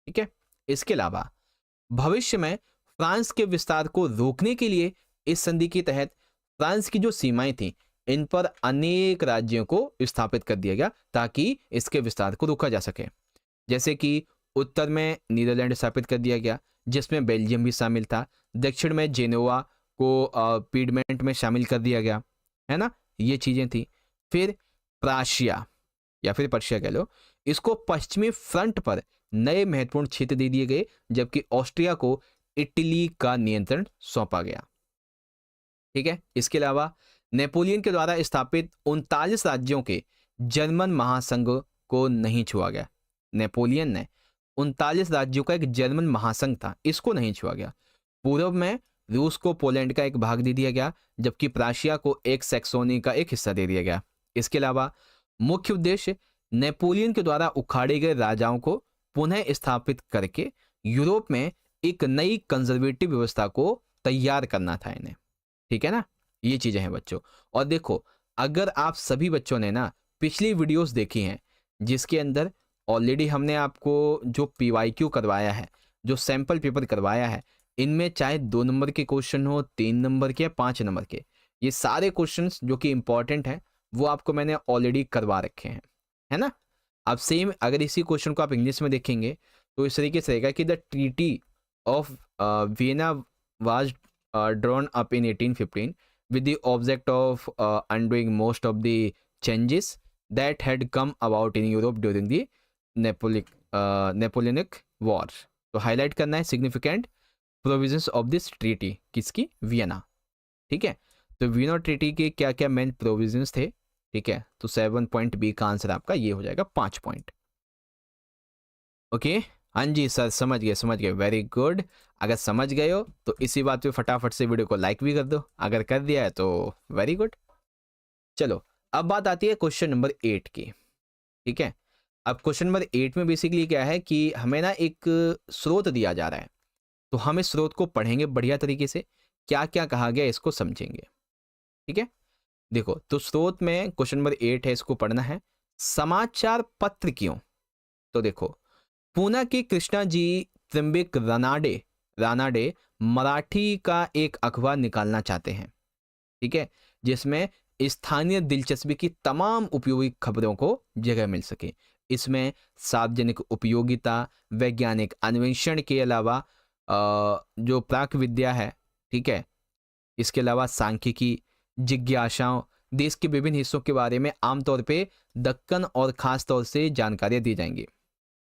Speaker 1: ठीक है, इसके अलावा भविष्य में फ्रांस के विस्तार को रोकने के लिए इस संधि के तहत फ्रांस की जो सीमाएं थी इन पर अनेक राज्यों को स्थापित कर दिया गया ताकि इसके विस्तार को रोका जा सके। जैसे कि उत्तर में नीदरलैंड स्थापित कर दिया गया जिसमें बेल्जियम भी शामिल था। दक्षिण में जेनोवा को पीडमेंट में शामिल कर दिया गया, है ना, ये चीजें थी। फिर प्राशिया या फिर पर्शिया कह लो, इसको पश्चिमी फ्रंट पर नए महत्वपूर्ण क्षेत्र दे दिए गए, जबकि ऑस्ट्रिया को इटली का नियंत्रण सौंपा गया। ठीक है, इसके अलावा नेपोलियन के द्वारा स्थापित 39 राज्यों के जर्मन महासंघ को नहीं छुआ गया। नेपोलियन ने 39 राज्यों का एक जर्मन महासंघ था, इसको नहीं छुआ गया। पूर्व में रूस को पोलैंड का एक भाग दे दिया गया, जबकि प्राशिया को एक सैक्सोनी का एक हिस्सा दे दिया गया। इसके अलावा मुख्य उद्देश्य नेपोलियन के द्वारा उखाड़े गए राजाओं को पुनः स्थापित करके यूरोप में एक नई कंजर्वेटिव व्यवस्था को तैयार करना था इन्हें। ठीक है ना, ये चीजें हैं बच्चों। और देखो, अगर आप सभी बच्चों ने ना पिछली वीडियोस देखी हैं जिसके अंदर ऑलरेडी हमने आपको जो पीवाईक्यू करवाया है, जो सैंपल पेपर करवाया है, इनमें चाहे 2 नंबर के क्वेश्चन हो, 3 नंबर के या 5 नंबर के, ये सारे क्वेश्चंस जो कि इंपॉर्टेंट हैं वो आपको मैंने ऑलरेडी करवा रखे हैं, है ना। अब सेम अगर इसी क्वेश्चन को आप इंग्लिश में देखेंगे तो इस तरीके से रहेगा कि the treaty of Vienna was drawn up in 1815 with the object of undoing most of the changes that had come about in Europe during the Napoleonic War। तो हाईलाइट करना है significant provisions of this treaty, किसकी, Vienna. ठीक है, तो Vienna treaty के क्या क्या मेन प्रोविजंस थे। ठीक है, तो 7 पॉइंट बी का आंसर आपका ये हो जाएगा 5 पॉइंट। ओके, हाँ जी सर, समझ गए, वेरी गुड। अगर समझ गए हो तो इसी बात पे फटाफट से वीडियो को लाइक भी कर दो, अगर कर दिया है तो वेरी गुड। चलो, अब बात आती है क्वेश्चन नंबर 8 की। ठीक है, अब क्वेश्चन नंबर 8 में बेसिकली क्या है कि हमें ना एक स्रोत दिया जा रहा है, तो हम इस स्रोत को पढ़ेंगे बढ़िया तरीके से, क्या क्या कहा गया इसको समझेंगे। ठीक है, देखो, तो स्रोत में क्वेश्चन नंबर 8 है, इसको पढ़ना है। समाचार पत्र क्यों? तो देखो, पूना के कृष्णा जी त्रिम्बिक रानाडे मराठी का एक अखबार निकालना चाहते हैं। ठीक है, जिसमें स्थानीय दिलचस्पी की तमाम उपयोगी खबरों को जगह मिल सके। इसमें सार्वजनिक उपयोगिता, वैज्ञानिक अन्वेषण के अलावा जो प्राक विद्या है, ठीक है, इसके अलावा सांख्यिकी, जिज्ञासाओं, देश के विभिन्न हिस्सों के बारे में आमतौर पे दक्कन और खास तौर से जानकारियां दी जाएंगी।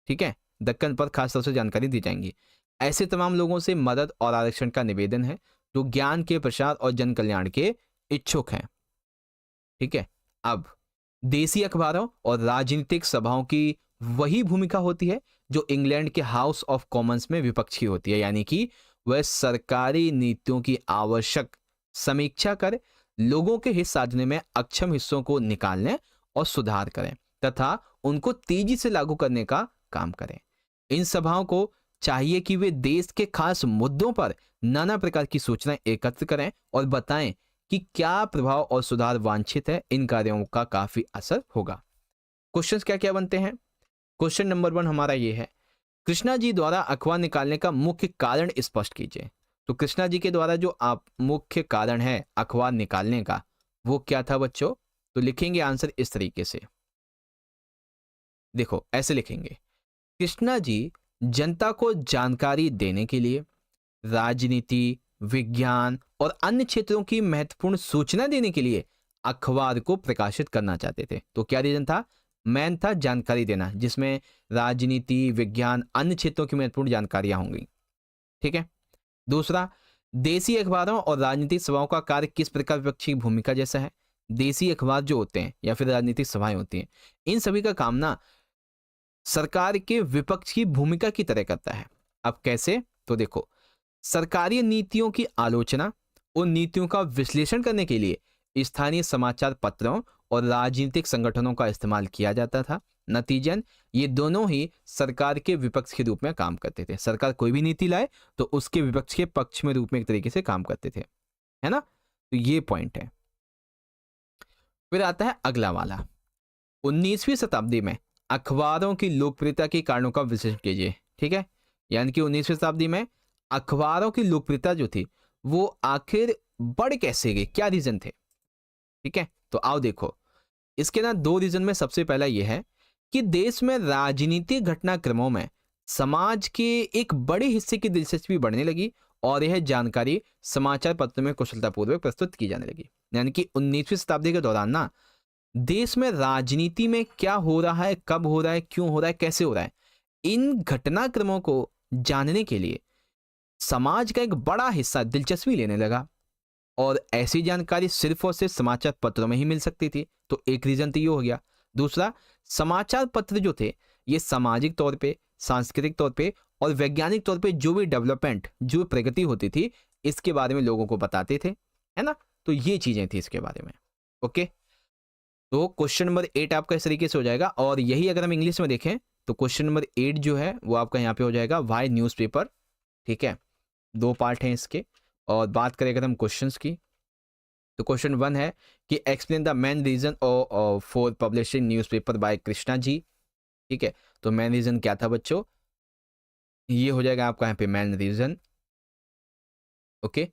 Speaker 1: ठीक है, दक्कन पर खास तौर से जानकारी दी जाएंगी। ऐसे तमाम लोगों से मदद और आरक्षण का निवेदन है जो ज्ञान के प्रसार और जन कल्याण के इच्छुक हैं। ठीक है, अब देसी अखबारों और राजनीतिक सभाओं की वही भूमिका होती है जो इंग्लैंड के हाउस ऑफ कॉमन्स में विपक्ष की होती है, यानी कि वह सरकारी नीतियों की आवश्यक समीक्षा कर लोगों के हित साधने में अक्षम हिस्सों को निकालने और सुधार करें तथा उनको तेजी से लागू करने का काम करें। इन सभाओं को चाहिए कि वे देश के खास मुद्दों पर नाना प्रकार की सूचनाएं एकत्र करें और बताएं कि क्या प्रभाव और सुधार वांछित है, इन कार्यों का काफी असर होगा। क्वेश्चंस क्या क्या बनते हैं? क्वेश्चन नंबर 1 हमारा ये है, कृष्णा जी द्वारा अखबार निकालने का मुख्य कारण स्पष्ट कीजिए। तो कृष्णा जी के द्वारा जो आप मुख्य कारण है अखबार निकालने का, वो क्या था बच्चों? तो लिखेंगे आंसर इस तरीके से, देखो ऐसे लिखेंगे, कृष्णा जी जनता को जानकारी देने के लिए, राजनीति, विज्ञान और अन्य क्षेत्रों की महत्वपूर्ण सूचना देने के लिए अखबार को प्रकाशित करना चाहते थे। तो क्या रीजन था? मेन था जानकारी देना, जिसमें राजनीति, विज्ञान, अन्य क्षेत्रों की महत्वपूर्ण जानकारियां होंगी। ठीक है, दूसरा, देसी अखबारों और राजनीतिक सभाओं का कार्य किस प्रकार विपक्षी भूमिका जैसा है। देसी अखबार जो होते हैं या फिर राजनीतिक सभाएं होती हैं, इन सभी का काम ना सरकार के विपक्ष की भूमिका की तरह करता है। अब कैसे? तो देखो, सरकारी नीतियों की आलोचना, उन नीतियों का विश्लेषण करने के लिए स्थानीय समाचार पत्रों और राजनीतिक संगठनों का इस्तेमाल किया जाता था। नतीजन ये दोनों ही सरकार के विपक्ष के रूप में काम करते थे। सरकार कोई भी नीति लाए तो उसके विपक्ष के पक्ष में रूप में एक तरीके से काम करते थे, है ना। तो ये पॉइंट है। फिर आता है अगला वाला, 19वीं शताब्दी में अखबारों की लोकप्रियता के कारणों का विश्लेषण कीजिए। ठीक है, यानी कि 19वीं शताब्दी में अखबारों की लोकप्रियता जो थी वो आखिर बढ़ कैसे गई, क्या रीजन थे। ठीक है, तो आओ देखो, इसके ना दो रीजन में सबसे पहला यह है कि देश में राजनीतिक घटनाक्रमों में समाज के एक बड़े हिस्से की दिलचस्पी बढ़ने लगी और यह जानकारी समाचार पत्रों में कुशलतापूर्वक प्रस्तुत की जाने लगी। यानी कि 19वीं शताब्दी के दौरान ना देश में राजनीति में क्या हो रहा है, कब हो रहा है, क्यों हो रहा है, कैसे हो रहा है, इन घटनाक्रमों को जानने के लिए समाज का एक बड़ा हिस्सा दिलचस्पी लेने लगा और ऐसी जानकारी सिर्फ और सिर्फ समाचार पत्रों में ही मिल सकती थी। तो एक रीजन तो ये हो गया। दूसरा, समाचार पत्र जो थे ये सामाजिक तौर पे, सांस्कृतिक तौर पे और वैज्ञानिक तौर पे जो भी डेवलपमेंट, जो प्रगति होती थी, इसके बारे में लोगों को बताते थे, है ना। तो ये चीजें थी इसके बारे में। ओके, तो क्वेश्चन नंबर 8 आपका इस तरीके से हो जाएगा। और यही अगर हम इंग्लिश में देखें तो क्वेश्चन नंबर 8 जो है वो आपका यहाँ पे हो जाएगा वाई न्यूज़पेपर। ठीक है, दो पार्ट हैं इसके। और बात करें अगर हम क्वेश्चंस की तो क्वेश्चन 1 है कि explain the main reason for publishing newspaper by Krishna ji. ठीक है, तो मेन रीजन क्या था बच्चों, ये हो जाएगा आपका यहाँ पे मेन रीजन। ओके,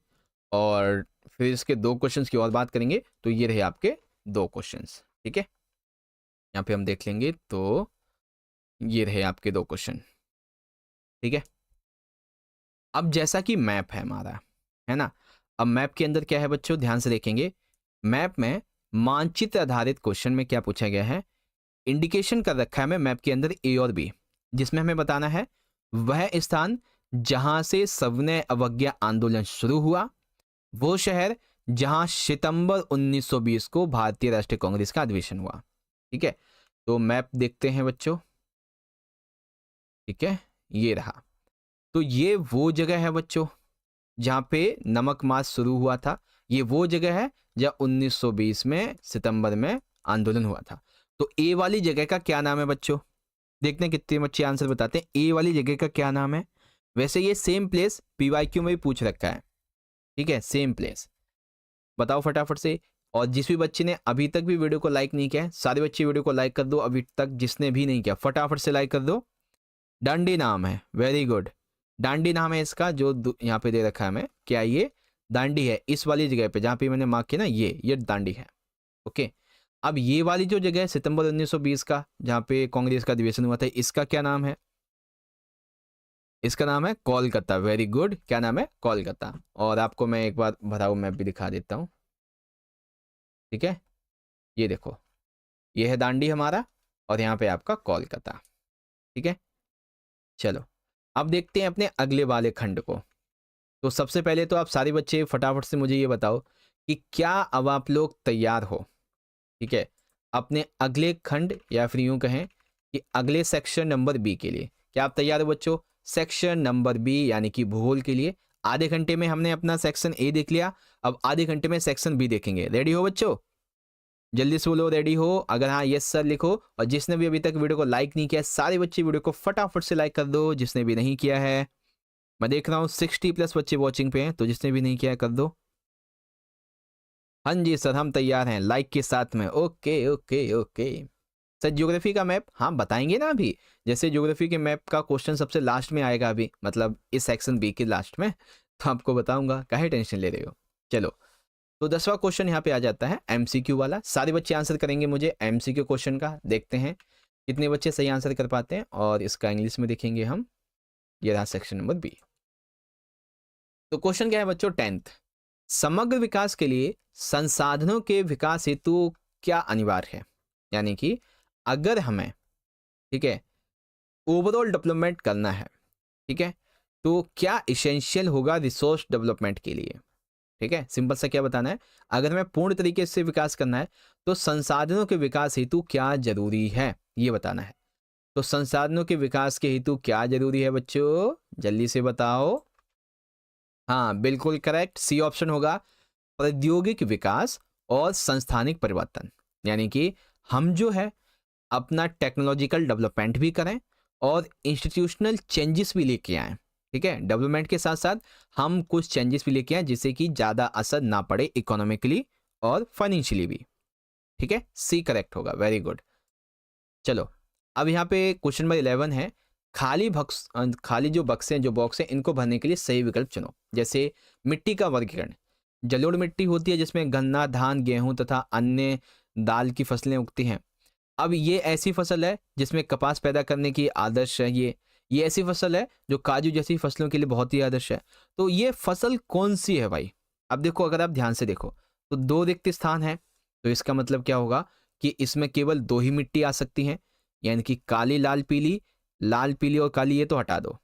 Speaker 1: और फिर इसके दो क्वेश्चंस की और बात करेंगे तो ये रहे आपके दो क्वेश्चंस। ठीक है, यहाँ पे हम देख लेंगे तो ये रहे आपके दो क्वेश्चन। ठीक है, अब जैसा कि मैप है हमारा, है ना, अब मैप के अंदर क्या है बच्चों, ध्यान से देखेंगे। मैप में मानचित्र आधारित क्वेश्चन में क्या पूछा गया है, इंडिकेशन कर रखा है हमें मैप के अंदर ए और बी, जिसमें हमें बताना है वह स्थान जहां से सविनय अवज्ञा आंदोलन शुरू हुआ, वो शहर जहां सितंबर 1920 को भारतीय राष्ट्रीय कांग्रेस का अधिवेशन हुआ। ठीक है, तो मैप देखते हैं बच्चों। ठीक है, ये रहा। तो ये वो जगह है बच्चों जहां पे नमक मार्च शुरू हुआ था। ये वो जगह है जहां 1920 में सितंबर में आंदोलन हुआ था। तो ए वाली जगह का क्या नाम है बच्चों, देखते हैं कितने बच्चे आंसर बताते हैं। ए वाली जगह का क्या नाम है, वैसे ये सेम प्लेस पीवाईक्यू में भी पूछ रखा है। ठीक है, सेम प्लेस, बताओ फटाफट से। और जिस भी बच्चे ने अभी तक भी वीडियो को लाइक नहीं किया है, सारे बच्चे वीडियो को लाइक कर दो। अभी तक जिसने भी नहीं किया फटाफट से लाइक कर दो। डांडी नाम है, वेरी गुड, डांडी नाम है इसका जो यहाँ पे दे रखा है हमें। क्या ये दांडी है, इस वाली जगह पे जहाँ पे मैंने मार्क किया ना, ये दांडी है। ओके, अब ये वाली जो जगह है सितंबर 1920 का जहाँ पे कांग्रेस का अधिवेशन हुआ था, इसका क्या नाम है, इसका नाम है कोलकाता। वेरी गुड, क्या नाम है, कोलकाता। और आपको मैं एक बार भरा हुआ मैप भी दिखा देता हूँ। ठीक है, ये देखो, ये है दांडी हमारा और यहाँ पे आपका कोलकाता। ठीक है, चलो अब देखते हैं अपने अगले वाले खंड को। तो सबसे पहले तो आप सारे बच्चे फटाफट से मुझे ये बताओ कि क्या अब आप लोग तैयार हो। ठीक है, अपने अगले खंड या फिर यूं कहें कि अगले सेक्शन नंबर बी के लिए क्या आप तैयार हो बच्चों। सेक्शन नंबर बी यानी कि भूगोल के लिए आधे घंटे में हमने अपना सेक्शन ए देख लिया, अब आधे घंटे में सेक्शन बी देखेंगे। रेडी हो बच्चों, जल्दी से बोलो रेडी हो। अगर हाँ यस सर लिखो। और जिसने भी अभी तक वीडियो को लाइक नहीं किया, सारे बच्चे वीडियो को फटाफट से लाइक कर दो। जिसने भी नहीं किया है, मैं देख रहा हूँ 60+ बच्चे वॉचिंग पे हैं, तो जिसने भी नहीं किया है कर दो। हाँ जी सर, हम तैयार हैं लाइक के साथ में। Okay okay okay sir, geography का मैप हाँ बताएंगे ना अभी। जैसे ज्योग्राफी के मैप का क्वेश्चन सबसे लास्ट में आएगा अभी, मतलब इस सेक्शन बी के लास्ट में, तो आपको बताऊंगा, काहे टेंशन ले रहे हो। चलो, तो 10वां क्वेश्चन यहाँ पे आ जाता है एमसीक्यू वाला। सारे बच्चे आंसर करेंगे मुझे एमसीक्यू क्वेश्चन का। देखते हैं कितने बच्चे सही आंसर कर पाते हैं। और इसका इंग्लिश में देखेंगे हम। ये रहा सेक्शन नंबर बी। तो क्वेश्चन क्या है बच्चों, 10th, समग्र विकास के लिए संसाधनों के विकास हेतु क्या अनिवार्य है। यानी कि अगर हमें, ठीक है, ओवरऑल डेवलपमेंट करना है, ठीक है, तो क्या इसेंशियल होगा रिसोर्स डेवलपमेंट के लिए। ठीक है, सिंपल सा क्या बताना है, अगर हमें पूर्ण तरीके से विकास करना है तो संसाधनों के विकास हेतु क्या जरूरी है, ये बताना है। तो संसाधनों के विकास के हेतु क्या जरूरी है बच्चों, जल्दी से बताओ। हाँ बिल्कुल करेक्ट, सी ऑप्शन होगा, औद्योगिक विकास और संस्थानिक परिवर्तन। यानी कि हम जो है अपना टेक्नोलॉजिकल डेवलपमेंट भी करें और इंस्टीट्यूशनल चेंजेस भी लेके आएँ। ठीक है, डेवलपमेंट के साथ साथ हम कुछ चेंजेस भी लेके आए जिससे कि ज़्यादा असर ना पड़े इकोनॉमिकली और फाइनेंशियली भी। ठीक है, सी करेक्ट होगा, वेरी गुड। चलो, अब यहाँ पे क्वेश्चन नंबर 11 है, खाली जो बक्से हैं, जो बॉक्स हैं, इनको भरने के लिए सही विकल्प चुनो। जैसे मिट्टी का वर्गीकरण, जलोढ़ मिट्टी होती है जिसमें गन्ना, धान, गेहूं तथा अन्य दाल की फसलें उगती हैं। अब ये ऐसी फसल है जिसमें कपास पैदा करने की आदर्श है। ये ऐसी फसल है जो काजू जैसी फसलों के लिए बहुत ही आदर्श है। तो ये फसल कौन सी है भाई? अब देखो, अगर आप ध्यान से देखो तो दो रिक्त स्थान है, तो इसका मतलब क्या होगा कि इसमें केवल दो ही मिट्टी आ सकती हैं, यानी कि काली, लाल पीली और काली, ये तो हटा दो।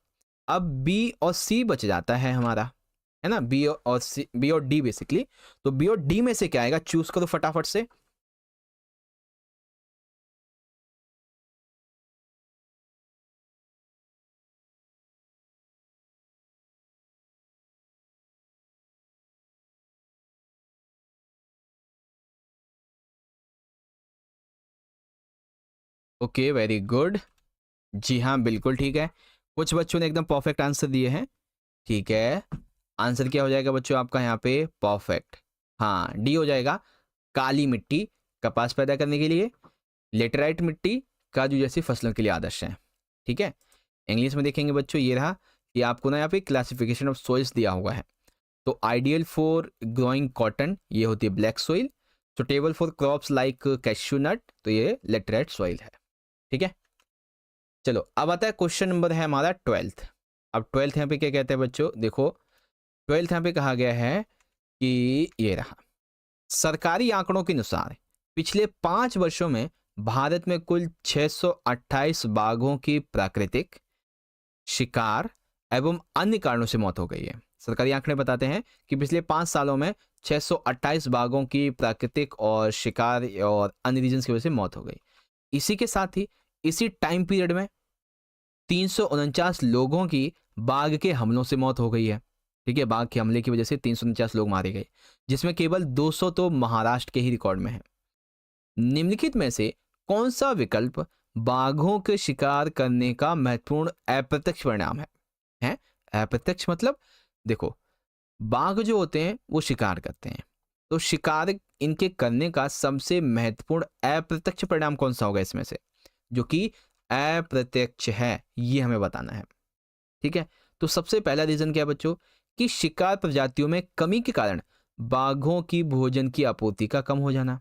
Speaker 1: अब बी और सी बच जाता है हमारा, है ना, बी और डी बेसिकली। तो बी और डी में से क्या आएगा, चूज करो फटाफट से। Okay, very good. जी हाँ, बिल्कुल ठीक है। कुछ बच्चों ने एकदम परफेक्ट आंसर दिए हैं। ठीक है, आंसर क्या हो जाएगा बच्चों आपका यहाँ पे? परफेक्ट। हाँ, डी हो जाएगा। काली मिट्टी कपास पैदा करने के लिए, लेटेराइट मिट्टी काजू जैसी फसलों के लिए आदर्श है। ठीक है, इंग्लिश में देखेंगे बच्चों, ये रहा कि आपको ना यहाँ पे क्लासिफिकेशन ऑफ सॉइल्स दिया हुआ है। तो आइडियल फॉर ग्रोइंग कॉटन, ये होती है black soil. Suitable for crops like cashew nut, तो ये लेटेराइट सॉइल है। ठीक है, चलो अब आता है क्वेश्चन नंबर है हमारा 12th। अब 12th यहाँ पे क्या कहते हैं बच्चों, देखो 12th यहाँ पे कहा गया है कि ये रहा, सरकारी आंकड़ों के अनुसार पिछले 5 वर्षों में भारत में कुल 628 बाघों की प्राकृतिक, शिकार एवं अन्य कारणों से मौत हो गई है। सरकारी आंकड़े बताते हैं कि पिछले 5 सालों में 628 बाघों की प्राकृतिक और शिकार और अन्य रीजन की वजह से मौत हो गई। इसी के साथ ही इसी टाइम पीरियड में 349 लोगों की बाघ के हमलों से मौत हो गई है। ठीक है, बाघ के हमले की वजह से 349 लोग मारे गए, जिसमें केवल 200 तो महाराष्ट्र के ही रिकॉर्ड में है। निम्नलिखित में से कौन सा विकल्प बाघों के शिकार करने का महत्वपूर्ण अप्रत्यक्ष परिणाम है? अप्रत्यक्ष मतलब देखो, बाघ जो होते हैं वो शिकार करते हैं, तो शिकार इनके करने का सबसे महत्वपूर्ण अप्रत्यक्ष परिणाम कौन सा होगा इसमें से, जो कि अप्रत्यक्ष है, ये हमें बताना है। ठीक है, तो सबसे पहला रीजन क्या है बच्चों, कि शिकार प्रजातियों में कमी के कारण बाघों की भोजन की आपूर्ति का कम हो जाना।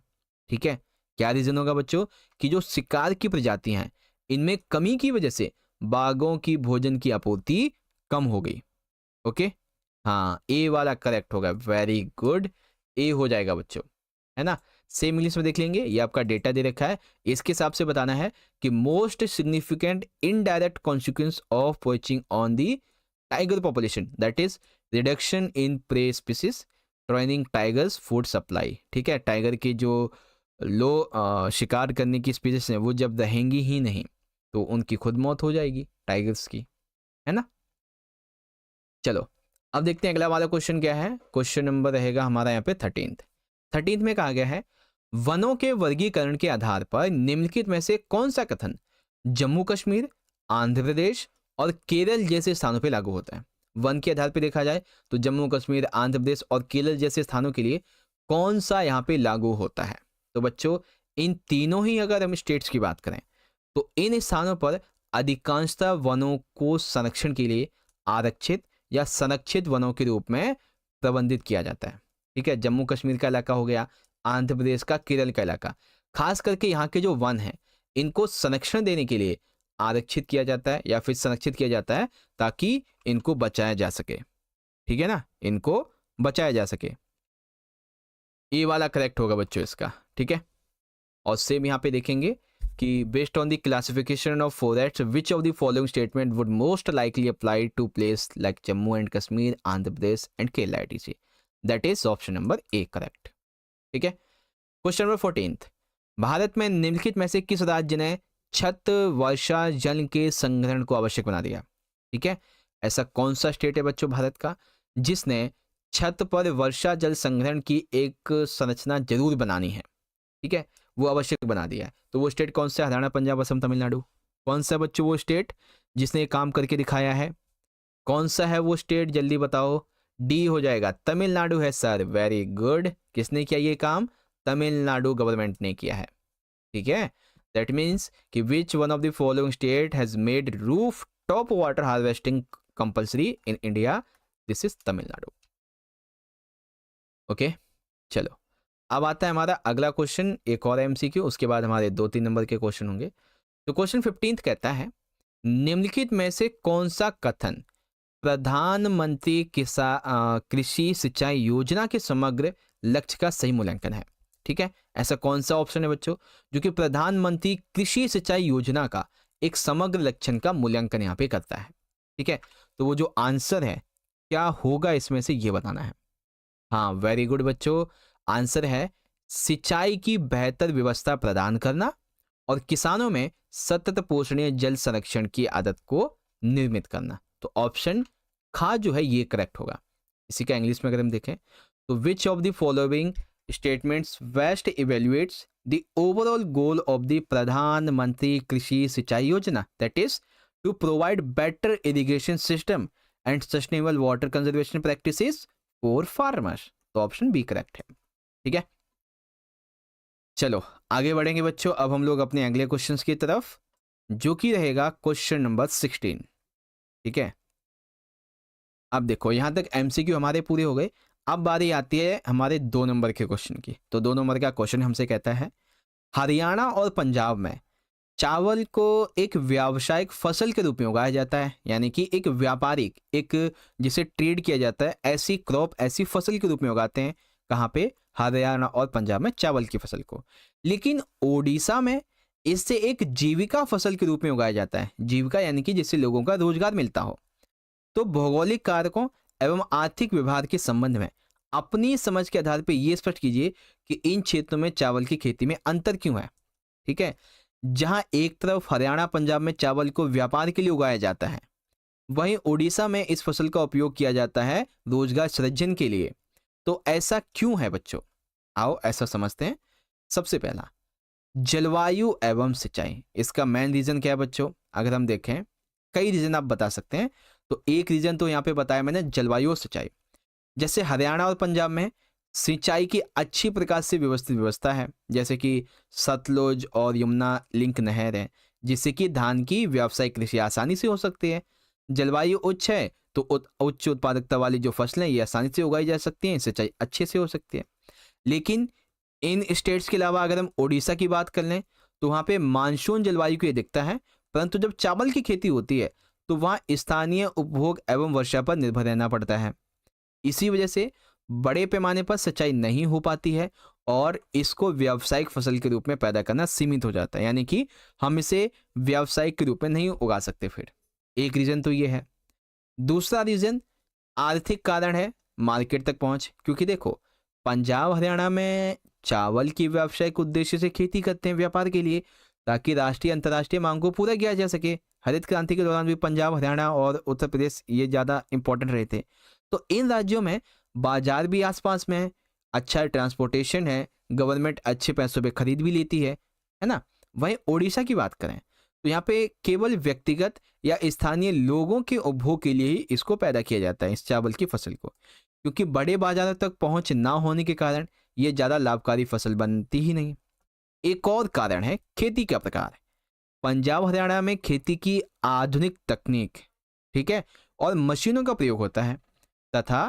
Speaker 1: ठीक है, क्या रीजन होगा बच्चों, कि जो शिकार की प्रजातियां हैं इनमें कमी की वजह से बाघों की भोजन की आपूर्ति कम हो गई। ओके, हाँ, ए वाला करेक्ट होगा, वेरी गुड, ए हो जाएगा बच्चों, है ना। सेम इंग्लिश में देख लेंगे, ये आपका डेटा दे रखा है, इसके हिसाब से बताना है कि most significant indirect consequence of poaching on the tiger population, that is reduction in prey species, training tigers food supply. ठीक है, टाइगर के जो लो शिकार करने की स्पीसीज हैं वो जब रहेंगी ही नहीं तो उनकी खुद मौत हो जाएगी टाइगर्स की, है ना। चलो अब देखते हैं अगला वाला क्वेश्चन क्या है। क्वेश्चन नंबर रहेगा हमारा यहाँ पे 13th में कहा गया है, वनों के वर्गीकरण के आधार पर निम्नलिखित में से कौन सा कथन जम्मू कश्मीर, आंध्र प्रदेश और केरल जैसे स्थानों पे लागू होता है। वन के आधार पे देखा जाए तो जम्मू कश्मीर, आंध्र प्रदेश और केरल जैसे स्थानों के लिए कौन सा यहाँ पे लागू होता है। तो बच्चों इन तीनों ही अगर हम स्टेट्स की बात करें तो इन स्थानों पर अधिकांशतः वनों को संरक्षण के लिए आरक्षित या संरक्षित वनों के रूप में प्रबंधित किया जाता है। ठीक है, जम्मू कश्मीर का इलाका हो गया, आंध्र प्रदेश का, केरल का इलाका, खास करके यहाँ के जो वन हैं इनको संरक्षण देने के लिए आरक्षित किया जाता है या फिर संरक्षित किया जाता है ताकि इनको बचाया जा सके। ठीक है ना, इनको बचाया जा सके। ये वाला करेक्ट होगा बच्चों इसका। ठीक है, और सेम यहाँ पे देखेंगे कि based on the classification of forest which of the following statement would most likely apply to place like Jammu and Kashmir, Andhra Pradesh and Kerala etc, that is option number A correct. ठीक है, क्वेश्चन नंबर 14th, भारत में निम्नलिखित में से किस राज्य ने छत वर्षा जल के संग्रहण को आवश्यक बना दिया। ठीक है, ऐसा कौन सा स्टेट है बच्चों भारत का जिसने छत पर वर्षा जल संग्रहण की एक संरचना जरूर बनानी है। ठीक है, वो आवश्यक बना दिया है। तो वो स्टेट कौन सा है? हरियाणा, पंजाब, असम, तमिलनाडु। कौन सा बच्चों वो स्टेट जिसने ये काम करके दिखाया है? कौन सा है वो स्टेट? जल्दी बताओ। डी हो जाएगा, तमिलनाडु है सर। Very good. किसने किया ये काम? तमिलनाडु गवर्नमेंट ने किया है। ठीक है, दैट मीन्स कि which one of the following state has made roof top water harvesting compulsory in India? This is Tamil Nadu. Okay, चलो अब आता है हमारा अगला क्वेश्चन, एक और एमसीक्यू, उसके बाद हमारे 2-3 नंबर के क्वेश्चन होंगे। तो क्वेश्चन 15 कहता है, निम्नलिखित में से कौन सा कथन प्रधानमंत्री कृषि सिंचाई योजना के समग्र लक्ष्य का सही मूल्यांकन है? ठीक है, ऐसा कौन सा ऑप्शन है बच्चों जो कि प्रधानमंत्री कृषि सिंचाई योजना का एक समग्र लक्षण का मूल्यांकन यहाँ पे करता है? ठीक है, तो वो जो आंसर है क्या होगा इसमें से, ये बताना है। हाँ, वेरी गुड बच्चों, आंसर है सिंचाई की बेहतर व्यवस्था प्रदान करना और किसानों में सतत पोषणीय जल संरक्षण की आदत को निर्मित करना। तो ऑप्शन खा जो है ये करेक्ट होगा। इसी का इंग्लिश में अगर हम देखें तो which of the following statements best evaluates the overall goal of the Pradhan Mantri Krishi Sinchai Yojana, that is to provide better irrigation system and sustainable water conservation practices for farmers. तो ऑप्शन बी करेक्ट है। ठीक है, चलो आगे बढ़ेंगे बच्चों। अब हम लोग अपने अगले क्वेश्चंस की तरफ, जो कि रहेगा क्वेश्चन नंबर 16। ठीक है, अब देखो यहां तक एमसीक्यू हमारे पूरे हो गए। अब बारी आती है हमारे 2 नंबर के क्वेश्चन की। तो 2 नंबर का क्वेश्चन हमसे कहता है, हरियाणा और पंजाब में चावल को एक व्यावसायिक फसल के रूप में उगाया जाता है, यानी कि एक व्यापारिक, एक जिसे ट्रेड किया जाता है, ऐसी क्रॉप, ऐसी फसल के रूप में उगाते हैं। कहाँ पे? हरियाणा और पंजाब में चावल की फसल को। लेकिन ओडिशा में इससे एक जीविका फसल के रूप में उगाया जाता है। जीविका यानी कि जिससे लोगों का रोजगार मिलता हो। तो भौगोलिक कारकों एवं आर्थिक व्यवहार के संबंध में अपनी समझ के आधार पर यह स्पष्ट कीजिए कि इन क्षेत्रों में चावल की खेती में अंतर क्यों है। ठीक है, जहां एक तरफ हरियाणा पंजाब में चावल को व्यापार के लिए उगाया जाता है, वहीं ओडिशा में इस फसल का उपयोग किया जाता है रोजगार सृजन के लिए। तो ऐसा क्यों है बच्चों? आओ ऐसा समझते हैं। सबसे पहला, जलवायु एवं सिंचाई। इसका मेन रीजन क्या है बच्चों? अगर हम देखें, कई रीजन आप बता सकते हैं। तो एक रीजन तो यहां पे बताया मैंने, जलवायु और सिंचाई। जैसे हरियाणा और पंजाब में सिंचाई की अच्छी प्रकार से व्यवस्थित व्यवस्था है, जैसे कि सतलुज और यमुना लिंक नहर है, जिससे कि धान की व्यावसायिक कृषि आसानी से हो सकती है। जलवायु उच्च है तो उच्च उत्पादकता वाली जो फसलें ये आसानी से उगाई जा सकती हैं, सिंचाई अच्छे से हो सकती है। लेकिन इन स्टेट्स के अलावा अगर हम ओडिशा की बात कर लें तो वहाँ पे मानसून जलवायु को ये दिखता है, परंतु जब चावल की खेती होती है तो वहाँ स्थानीय उपभोग एवं वर्षा पर निर्भर रहना पड़ता है। इसी वजह से बड़े पैमाने पर सिंचाई नहीं हो पाती है और इसको व्यावसायिक फसल के रूप में पैदा करना सीमित हो जाता है, यानी कि हम इसे व्यावसायिक के रूप में नहीं उगा सकते। फिर एक रीजन तो ये है। दूसरा रीजन आर्थिक कारण है, मार्केट तक पहुंच। क्योंकि देखो, पंजाब हरियाणा में चावल की व्यावसायिक उद्देश्य से खेती करते हैं व्यापार के लिए, ताकि राष्ट्रीय अंतर्राष्ट्रीय मांग को पूरा किया जा सके। हरित क्रांति के दौरान भी पंजाब हरियाणा और उत्तर प्रदेश ये ज़्यादा इंपॉर्टेंट रहे थे। तो इन राज्यों में बाजार भी आसपास में है, अच्छा ट्रांसपोर्टेशन है, गवर्नमेंट अच्छे पैसों पे खरीद भी लेती है ना। वहीं ओडिशा की बात करें तो यहाँ पे केवल व्यक्तिगत या स्थानीय लोगों के उपभोग के लिए ही इसको पैदा किया जाता है, इस चावल की फसल को, क्योंकि बड़े बाजारों तक पहुंच ना होने के कारण ये ज़्यादा लाभकारी फसल बनती ही नहीं। एक और कारण है खेती का प्रकार। पंजाब हरियाणा में खेती की आधुनिक तकनीक, ठीक है, और मशीनों का प्रयोग होता है तथा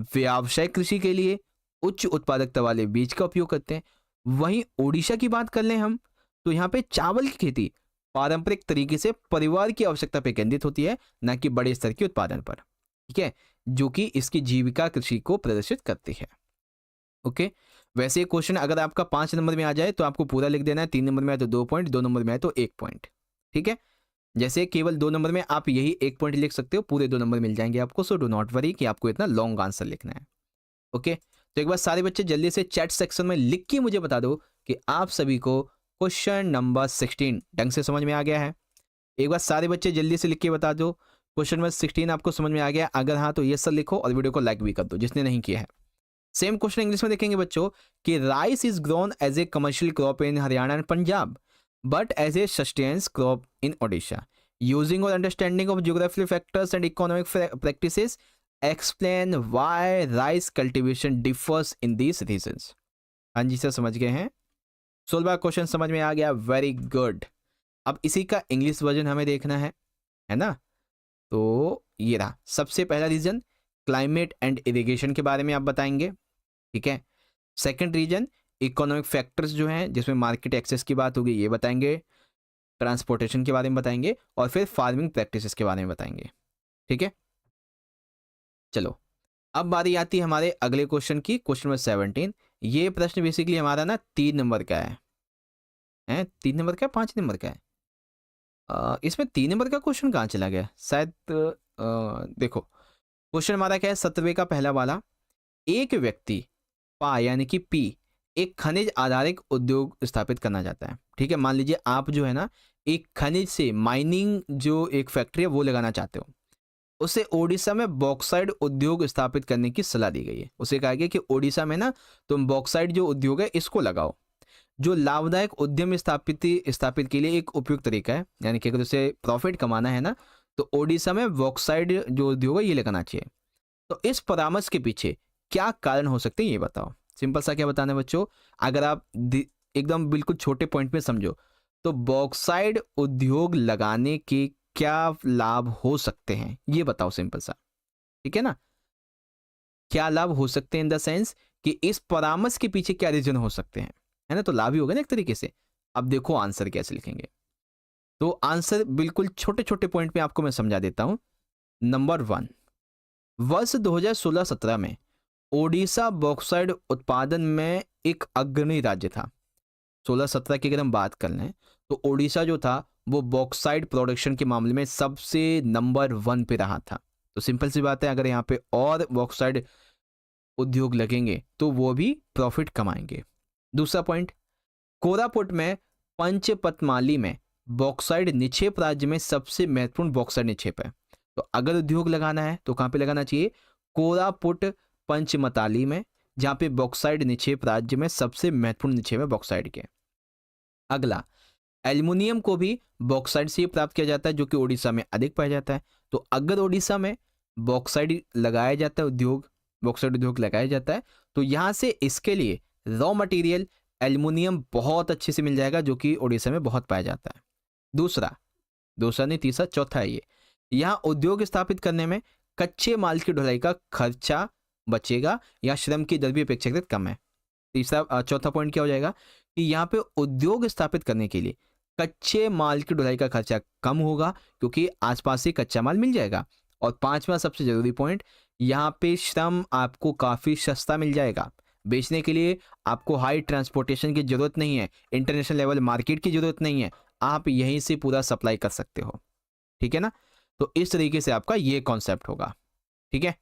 Speaker 1: व्यावसायिक कृषि के लिए उच्च उत्पादकता वाले बीज का उपयोग करते हैं। वहीं ओडिशा की बात कर लें हम तो यहाँ पे चावल की खेती पारंपरिक तरीके से परिवार की आवश्यकता पर केंद्रित होती है, न कि बड़े स्तर के उत्पादन पर। ठीक है, जो कि इसकी जीविका कृषि को प्रदर्शित करती है। ओके, वैसे क्वेश्चन अगर आपका 5 नंबर में आ जाए तो आपको पूरा लिख देना है, 3 नंबर में आए तो 2 पॉइंट, 2 नंबर में आए तो 1 पॉइंट। ठीक है, जैसे केवल 2 नंबर में आप यही 1 पॉइंट लिख सकते हो, पूरे 2 नंबर मिल जाएंगे आपको। सो डू नॉट वरी कि आपको इतना लॉन्ग आंसर लिखना है। ओके, तो एक बार सारे बच्चे जल्दी से चैट सेक्शन में लिख के मुझे बता दो कि आप सभी को क्वेश्चन नंबर 16 ढंग से समझ में आ गया है। एक बार सारे बच्चे जल्दी से लिख के बता दो क्वेश्चन नंबर 16 आपको समझ में आ गया। अगर हाँ तो ये सब लिखो और वीडियो को लाइक भी कर दो जिसने नहीं किया है। सेम क्वेश्चन इंग्लिश में देखेंगे बच्चों कि rice is grown as a commercial crop in Haryana and Punjab but as a sustenance crop in Odisha using और understanding of geographical factors and economic practices explain why rice cultivation differs in these regions. हाँ जी sir, समझ गए हैं। 16वां question समझ में आ गया, very good. अब इसी का इंग्लिश वर्जन हमें देखना है ना। तो ये रहा सबसे पहला रीजन, क्लाइमेट एंड इरिगेशन के बारे में आप बताएंगे, ठीक है। सेकंड रीजन, इकोनॉमिक फैक्टर्स जो हैं जिसमें मार्केट एक्सेस की बात होगी ये बताएंगे, ट्रांसपोर्टेशन के बारे में बताएंगे और फिर फार्मिंग प्रैक्टिसेस के बारे में बताएंगे, ठीक है। चलो अब बारी आती है हमारे अगले क्वेश्चन की, क्वेश्चन नंबर 17। ये प्रश्न बेसिकली हमारा ना 3 नंबर का है 3 नंबर का है 5 नंबर का है। इसमें 3 नंबर का क्वेश्चन कहाँ चला गया शायद। देखो क्वेश्चन हमारा क्या है 17वें का पहला वाला, एक व्यक्ति पा यानी कि पी एक खनिज आधारित उद्योग स्थापित करना चाहता है, ठीक है। मान लीजिए आप जो है ना एक खनिज से माइनिंग जो एक फैक्ट्री है वो लगाना चाहते हो, उसे ओडिशा में बॉक्साइड उद्योग स्थापित करने की सलाह दी गई है। उसे कहा गया कि ओडिशा में ना तुम बॉक्साइड जो उद्योग है इसको लगाओ, जो लाभदायक उद्यम स्थापित के लिए एक उपयुक्त तरीका है, यानी कि अगर उसे प्रॉफिट कमाना है ना तो ओडिशा में बॉक्साइड जो उद्योग है ये लगाना चाहिए। तो इस परामर्श के पीछे क्या कारण हो सकते हैं ये बताओ। सिंपल सा क्या बताना है बच्चों, अगर आप एकदम बिल्कुल छोटे पॉइंट में समझो तो बॉक्साइड उद्योग लगाने के क्या लाभ हो सकते हैं ये बताओ, सिंपल सा, ठीक है ना। क्या लाभ हो सकते हैं इन द सेंस कि इस परामर्श के पीछे क्या रीजन हो सकते हैं, है ना। तो लाभ ही होगा ना एक तरीके से। अब देखो आंसर कैसे लिखेंगे, तो आंसर बिल्कुल छोटे छोटे पॉइंट में आपको मैं समझा देता हूं। नंबर 1, वर्ष 2016-17 में ओडिशा बॉक्साइड उत्पादन में एक अग्रणी राज्य था। 16-17 की अगर हम बात कर लें तो ओडिशा जो था वो बॉक्साइड प्रोडक्शन के मामले में सबसे नंबर 1 पे रहा था। तो सिंपल सी बात है, अगर यहाँ पे और बॉक्साइड उद्योग लगेंगे तो वो भी प्रॉफिट कमाएंगे। दूसरा पॉइंट, कोरापुट में पंचपतमाली में बॉक्साइड निक्षेप राज्य में सबसे महत्वपूर्ण बॉक्साइड निक्षेप है। तो अगर उद्योग लगाना है तो कहाँ पे लगाना चाहिए, कोरापुट पंचमताली में, जहाँ पे बॉक्साइड निक्षेप राज्य में सबसे महत्वपूर्ण निक्षेप है बॉक्साइड के। अगला, एल्युमिनियम को भी बॉक्साइड से प्राप्त किया जाता है जो कि ओडिशा में अधिक पाया जाता है। तो अगर ओडिशा में बॉक्साइड लगाया जाता है उद्योग, बॉक्साइड उद्योग लगाया जाता है तो यहाँ से इसके लिए रॉ मटेरियल एल्युमिनियम बहुत अच्छे से मिल जाएगा जो कि ओडिशा में बहुत पाया जाता है। दूसरा नहीं तीसरा, चौथा है ये, यहाँ उद्योग स्थापित करने में कच्चे माल की ढुलाई का खर्चा बचेगा या श्रम की दर भी अपेक्षाकृत कम है। चौथा पॉइंट क्या हो जाएगा कि यहाँ पे उद्योग स्थापित करने के लिए कच्चे माल की ढुलाई का खर्चा कम होगा क्योंकि आसपास से कच्चा माल मिल जाएगा। और पांचवा सबसे जरूरी पॉइंट, यहाँ पे श्रम आपको काफी सस्ता मिल जाएगा। बेचने के लिए आपको हाई ट्रांसपोर्टेशन की जरूरत नहीं है, इंटरनेशनल लेवल मार्केट की जरूरत नहीं है, आप यहीं से पूरा सप्लाई कर सकते हो, ठीक है ना। तो इस तरीके से आपका ये कॉन्सेप्ट होगा, ठीक है।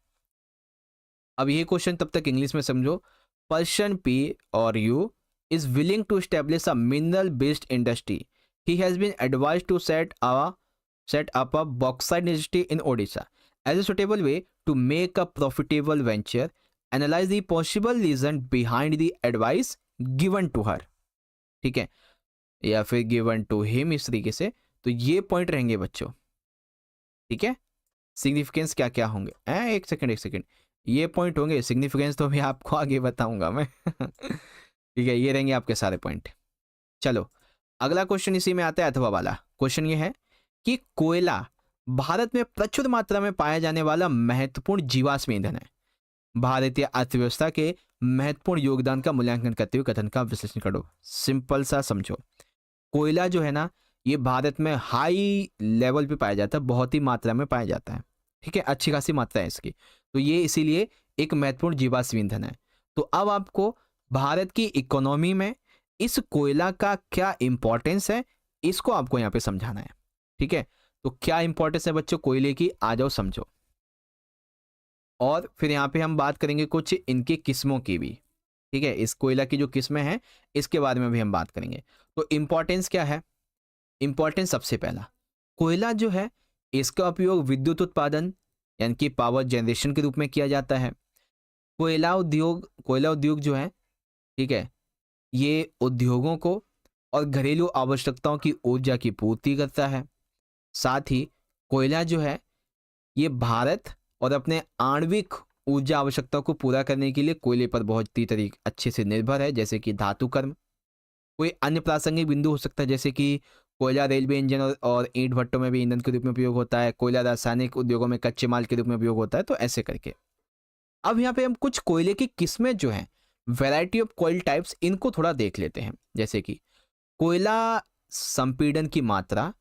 Speaker 1: अब ये क्वेश्चन तब तक इंग्लिश में समझो। पर्सन पी और you is willing to establish a mineral based industry. He has been advised to set up a bauxite industry in Odisha as a suitable way to make a profitable venture. Analyze the possible reason behind the advice given to her, ठीक है, या फिर given to him, इस तरीके से। तो ये point रहेंगे बच्चों, ठीक है। सिग्निफिकेंस क्या क्या होंगे, एक सेकंड, ये पॉइंट होंगे, सिग्निफिकेंस तो भी आपको आगे बताऊंगा मैं ठीक है, ये रहेंगे आपके सारे पॉइंट। चलो अगला क्वेश्चन इसी में आता है अथवा वाला। क्वेश्चन ये है कि कोयला भारत में प्रचुर मात्रा में पाया जाने वाला महत्वपूर्ण जीवाश्म ईंधन है। भारतीय अर्थव्यवस्था के महत्वपूर्ण योगदान का मूल्यांकन करते हुए कथन का विश्लेषण करो। सिंपल सा समझो, कोयला जो है ना ये भारत में हाई लेवल पे पाया जाता है, बहुत ही मात्रा में पाया जाता है, ठीक है, अच्छी खासी मात्रा है इसकी। तो ये इसीलिए एक महत्वपूर्ण जीवाश्म ईंधन है। तो अब आपको भारत की इकोनॉमी में इस कोयला का क्या इंपॉर्टेंस है इसको आपको यहां पे समझाना है, ठीक है। तो क्या इंपॉर्टेंस है बच्चों कोयले की, आ जाओ समझो। और फिर यहां पे हम बात करेंगे कुछ इनकी किस्मों की भी, ठीक है। इस कोयला की जो किस्में हैं इसके बारे में भी हम बात करेंगे। तो इंपॉर्टेंस क्या है, इंपॉर्टेंस सबसे पहला, कोयला जो है इसका उपयोग विद्युत उत्पादन यानी कि पावर जनरेशन के रूप में किया जाता है। कोयला उद्योग जो है, ठीक है, ये उद्योगों को और घरेलू आवश्यकताओं की ऊर्जा की पूर्ति करता है। साथ ही कोयला जो है ये भारत और अपने आणविक ऊर्जा आवश्यकताओं को पूरा करने के लिए कोयले पर बहुत ही तरीके अच्छे से निर्भर है, जैसे कि धातु कर्म। कोई अन्य प्रासंगिक बिंदु हो सकता है, जैसे कि कोयला रेलवे इंजन और ईंट भट्टों में भी ईंधन के रूप में उपयोग होता है, कोयला रासायनिक उद्योगों में कच्चे माल के रूप में उपयोग होता है, तो ऐसे करके। अब यहाँ पे हम कुछ कोयले की किस्में जो हैं, वैरायटी ऑफ कोयल टाइप्स, इनको थोड़ा देख लेते हैं। जैसे कि कोयला संपीड़न की मात्रा,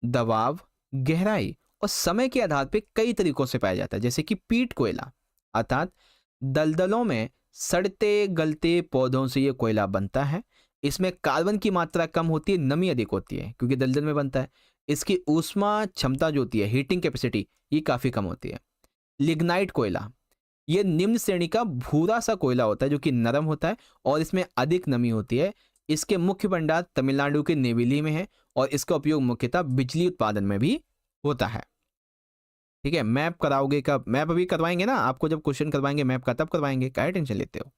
Speaker 1: दबाव, गहराई और समय के आधार पे कई तरीकों से पाया जाता है। जैसे कि पीट कोयला, अर्थात दलदलों में सड़ते गलते पौधों से ये कोयला बनता है। इसमें कार्बन की मात्रा कम होती है, नमी अधिक होती है क्योंकि दलदल में बनता है। इसकी ऊष्मा क्षमता जो होती है, हीटिंग कैपेसिटी, ये काफ़ी कम होती है। लिग्नाइट कोयला, ये निम्न श्रेणी का भूरा सा कोयला होता है जो कि नरम होता है और इसमें अधिक नमी होती है। इसके मुख्य भंडार तमिलनाडु के नेवेली में है और इसका उपयोग मुख्यतः बिजली उत्पादन में भी होता है। ठीक है, मैप कराओगे कब? मैप अभी करवाएंगे ना आपको, जब क्वेश्चन करवाएंगे मैप का तब करवाएंगे, क्या टेंशन लेते हो।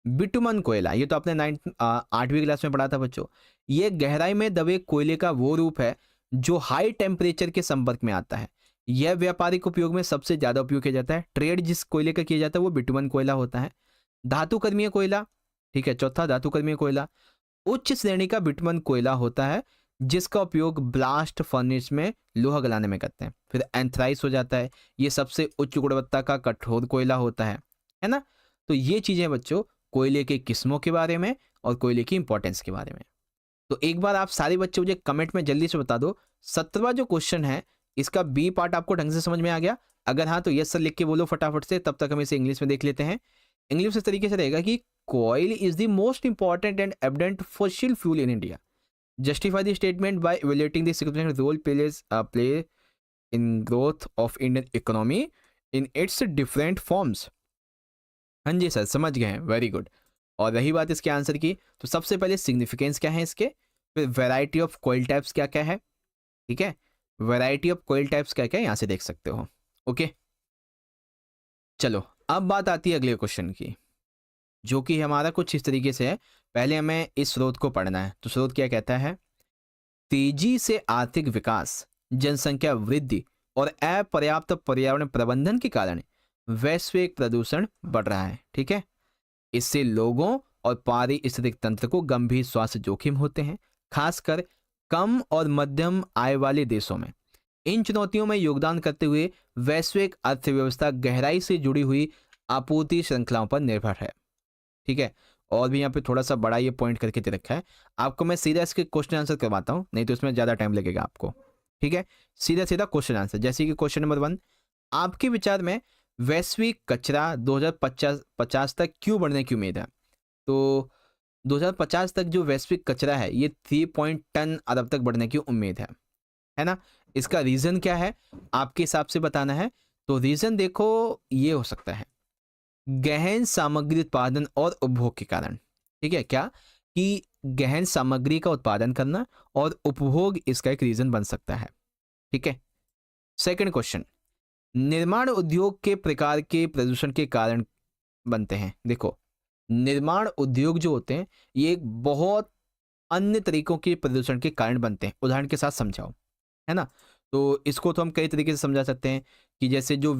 Speaker 1: बिटुमन कोयला, ये तो आपने 8वीं क्लास में पढ़ा था बच्चों। ये गहराई में दबे कोयले का वो रूप है जो हाई टेम्परेचर के संपर्क में आता है। यह व्यापारिक उपयोग में सबसे ज्यादा उपयोग किया जाता है। ट्रेड जिस कोयले का किया जाता है वो बिटुमन कोयला होता है। धातु कर्मीय कोयला, ठीक है, चौथा धातु कर्मीय कोयला उच्च श्रेणी का बिटुमन कोयला होता है जिसका उपयोग ब्लास्ट फर्नेस में लोहा गलाने में करते हैं। फिर एंथ्राइस हो जाता है, ये सबसे उच्च गुणवत्ता का कठोर कोयला होता है ना। तो ये चीजें बच्चों कोयले के किस्मों के बारे में और कोयले की इंपॉर्टेंस के बारे में। तो एक बार आप सारे बच्चे मुझे कमेंट में जल्दी से बता दो, 17वां जो क्वेश्चन है इसका बी पार्ट आपको ढंग से समझ में आ गया? अगर हाँ तो यस सर लिख के बोलो फटाफट से, तब तक हम इसे इंग्लिश में देख लेते हैं। इंग्लिश इस तरीके से रहेगा कि coal is the most important and abundant fossil fuel in India. Justify the statement by evaluating the significant role play in growth of Indian economy in its different forms. हाँ जी सर, समझ गए हैं, वेरी गुड। और रही बात इसके answer की, तो सबसे पहले सिग्निफिकेंस क्या है इसके, फिर वैरायटी ऑफ कोयल टाइप्स क्या क्या है, ठीक है, वैरायटी ऑफ कोयल टाइप्स क्या क्या है यहाँ से देख सकते हो। ओके, चलो अब बात आती है अगले क्वेश्चन की, जो कि हमारा कुछ इस तरीके से है। पहले हमें इस स्रोत को पढ़ना है। तो स्रोत क्या कहता है, तेजी से आर्थिक विकास, जनसंख्या वृद्धि और अपर्याप्त पर्यावरण प्रबंधन के कारण वैश्विक प्रदूषण बढ़ रहा है। ठीक है, इससे लोगों और पारिस्थितिक तंत्र को गंभीर स्वास्थ्य जोखिम होते हैं, खासकर कम और मध्यम आय वाले देशों में। इन चुनौतियों में योगदान करते हुए वैश्विक अर्थव्यवस्था गहराई से जुड़ी हुई आपूर्ति श्रृंखलाओं पर निर्भर है। ठीक है, और भी यहाँ पे थोड़ा सा बड़ा ये पॉइंट करके दे रखा है आपको। मैं सीधा इसके क्वेश्चन आंसर करवाता हूँ, नहीं तो इसमें ज़्यादा टाइम लगेगा आपको। ठीक है, सीधा सीधा क्वेश्चन आंसर। जैसे कि क्वेश्चन नंबर 1, आपके विचार में वैश्विक कचरा 2050 तक क्यों बढ़ने की उम्मीद है? तो 2050 तक जो वैश्विक कचरा है ये 3 टन अरब तक बढ़ने की उम्मीद है ना। इसका रीजन क्या है आपके हिसाब से बताना है। तो रीजन देखो, ये हो सकता है गहन सामग्री उत्पादन और उपभोग के कारण। ठीक है, क्या कि गहन सामग्री का उत्पादन करना और उपभोग इसका एक रीजन बन सकता है। ठीक है, सेकंड क्वेश्चन, निर्माण उद्योग के प्रकार के प्रदूषण के कारण बनते हैं। देखो, निर्माण उद्योग जो होते हैं ये एक बहुत अन्य तरीकों के प्रदूषण के कारण बनते हैं। उदाहरण के साथ समझाओ, है ना। तो इसको तो हम कई तरीके से समझा सकते हैं कि जैसे जो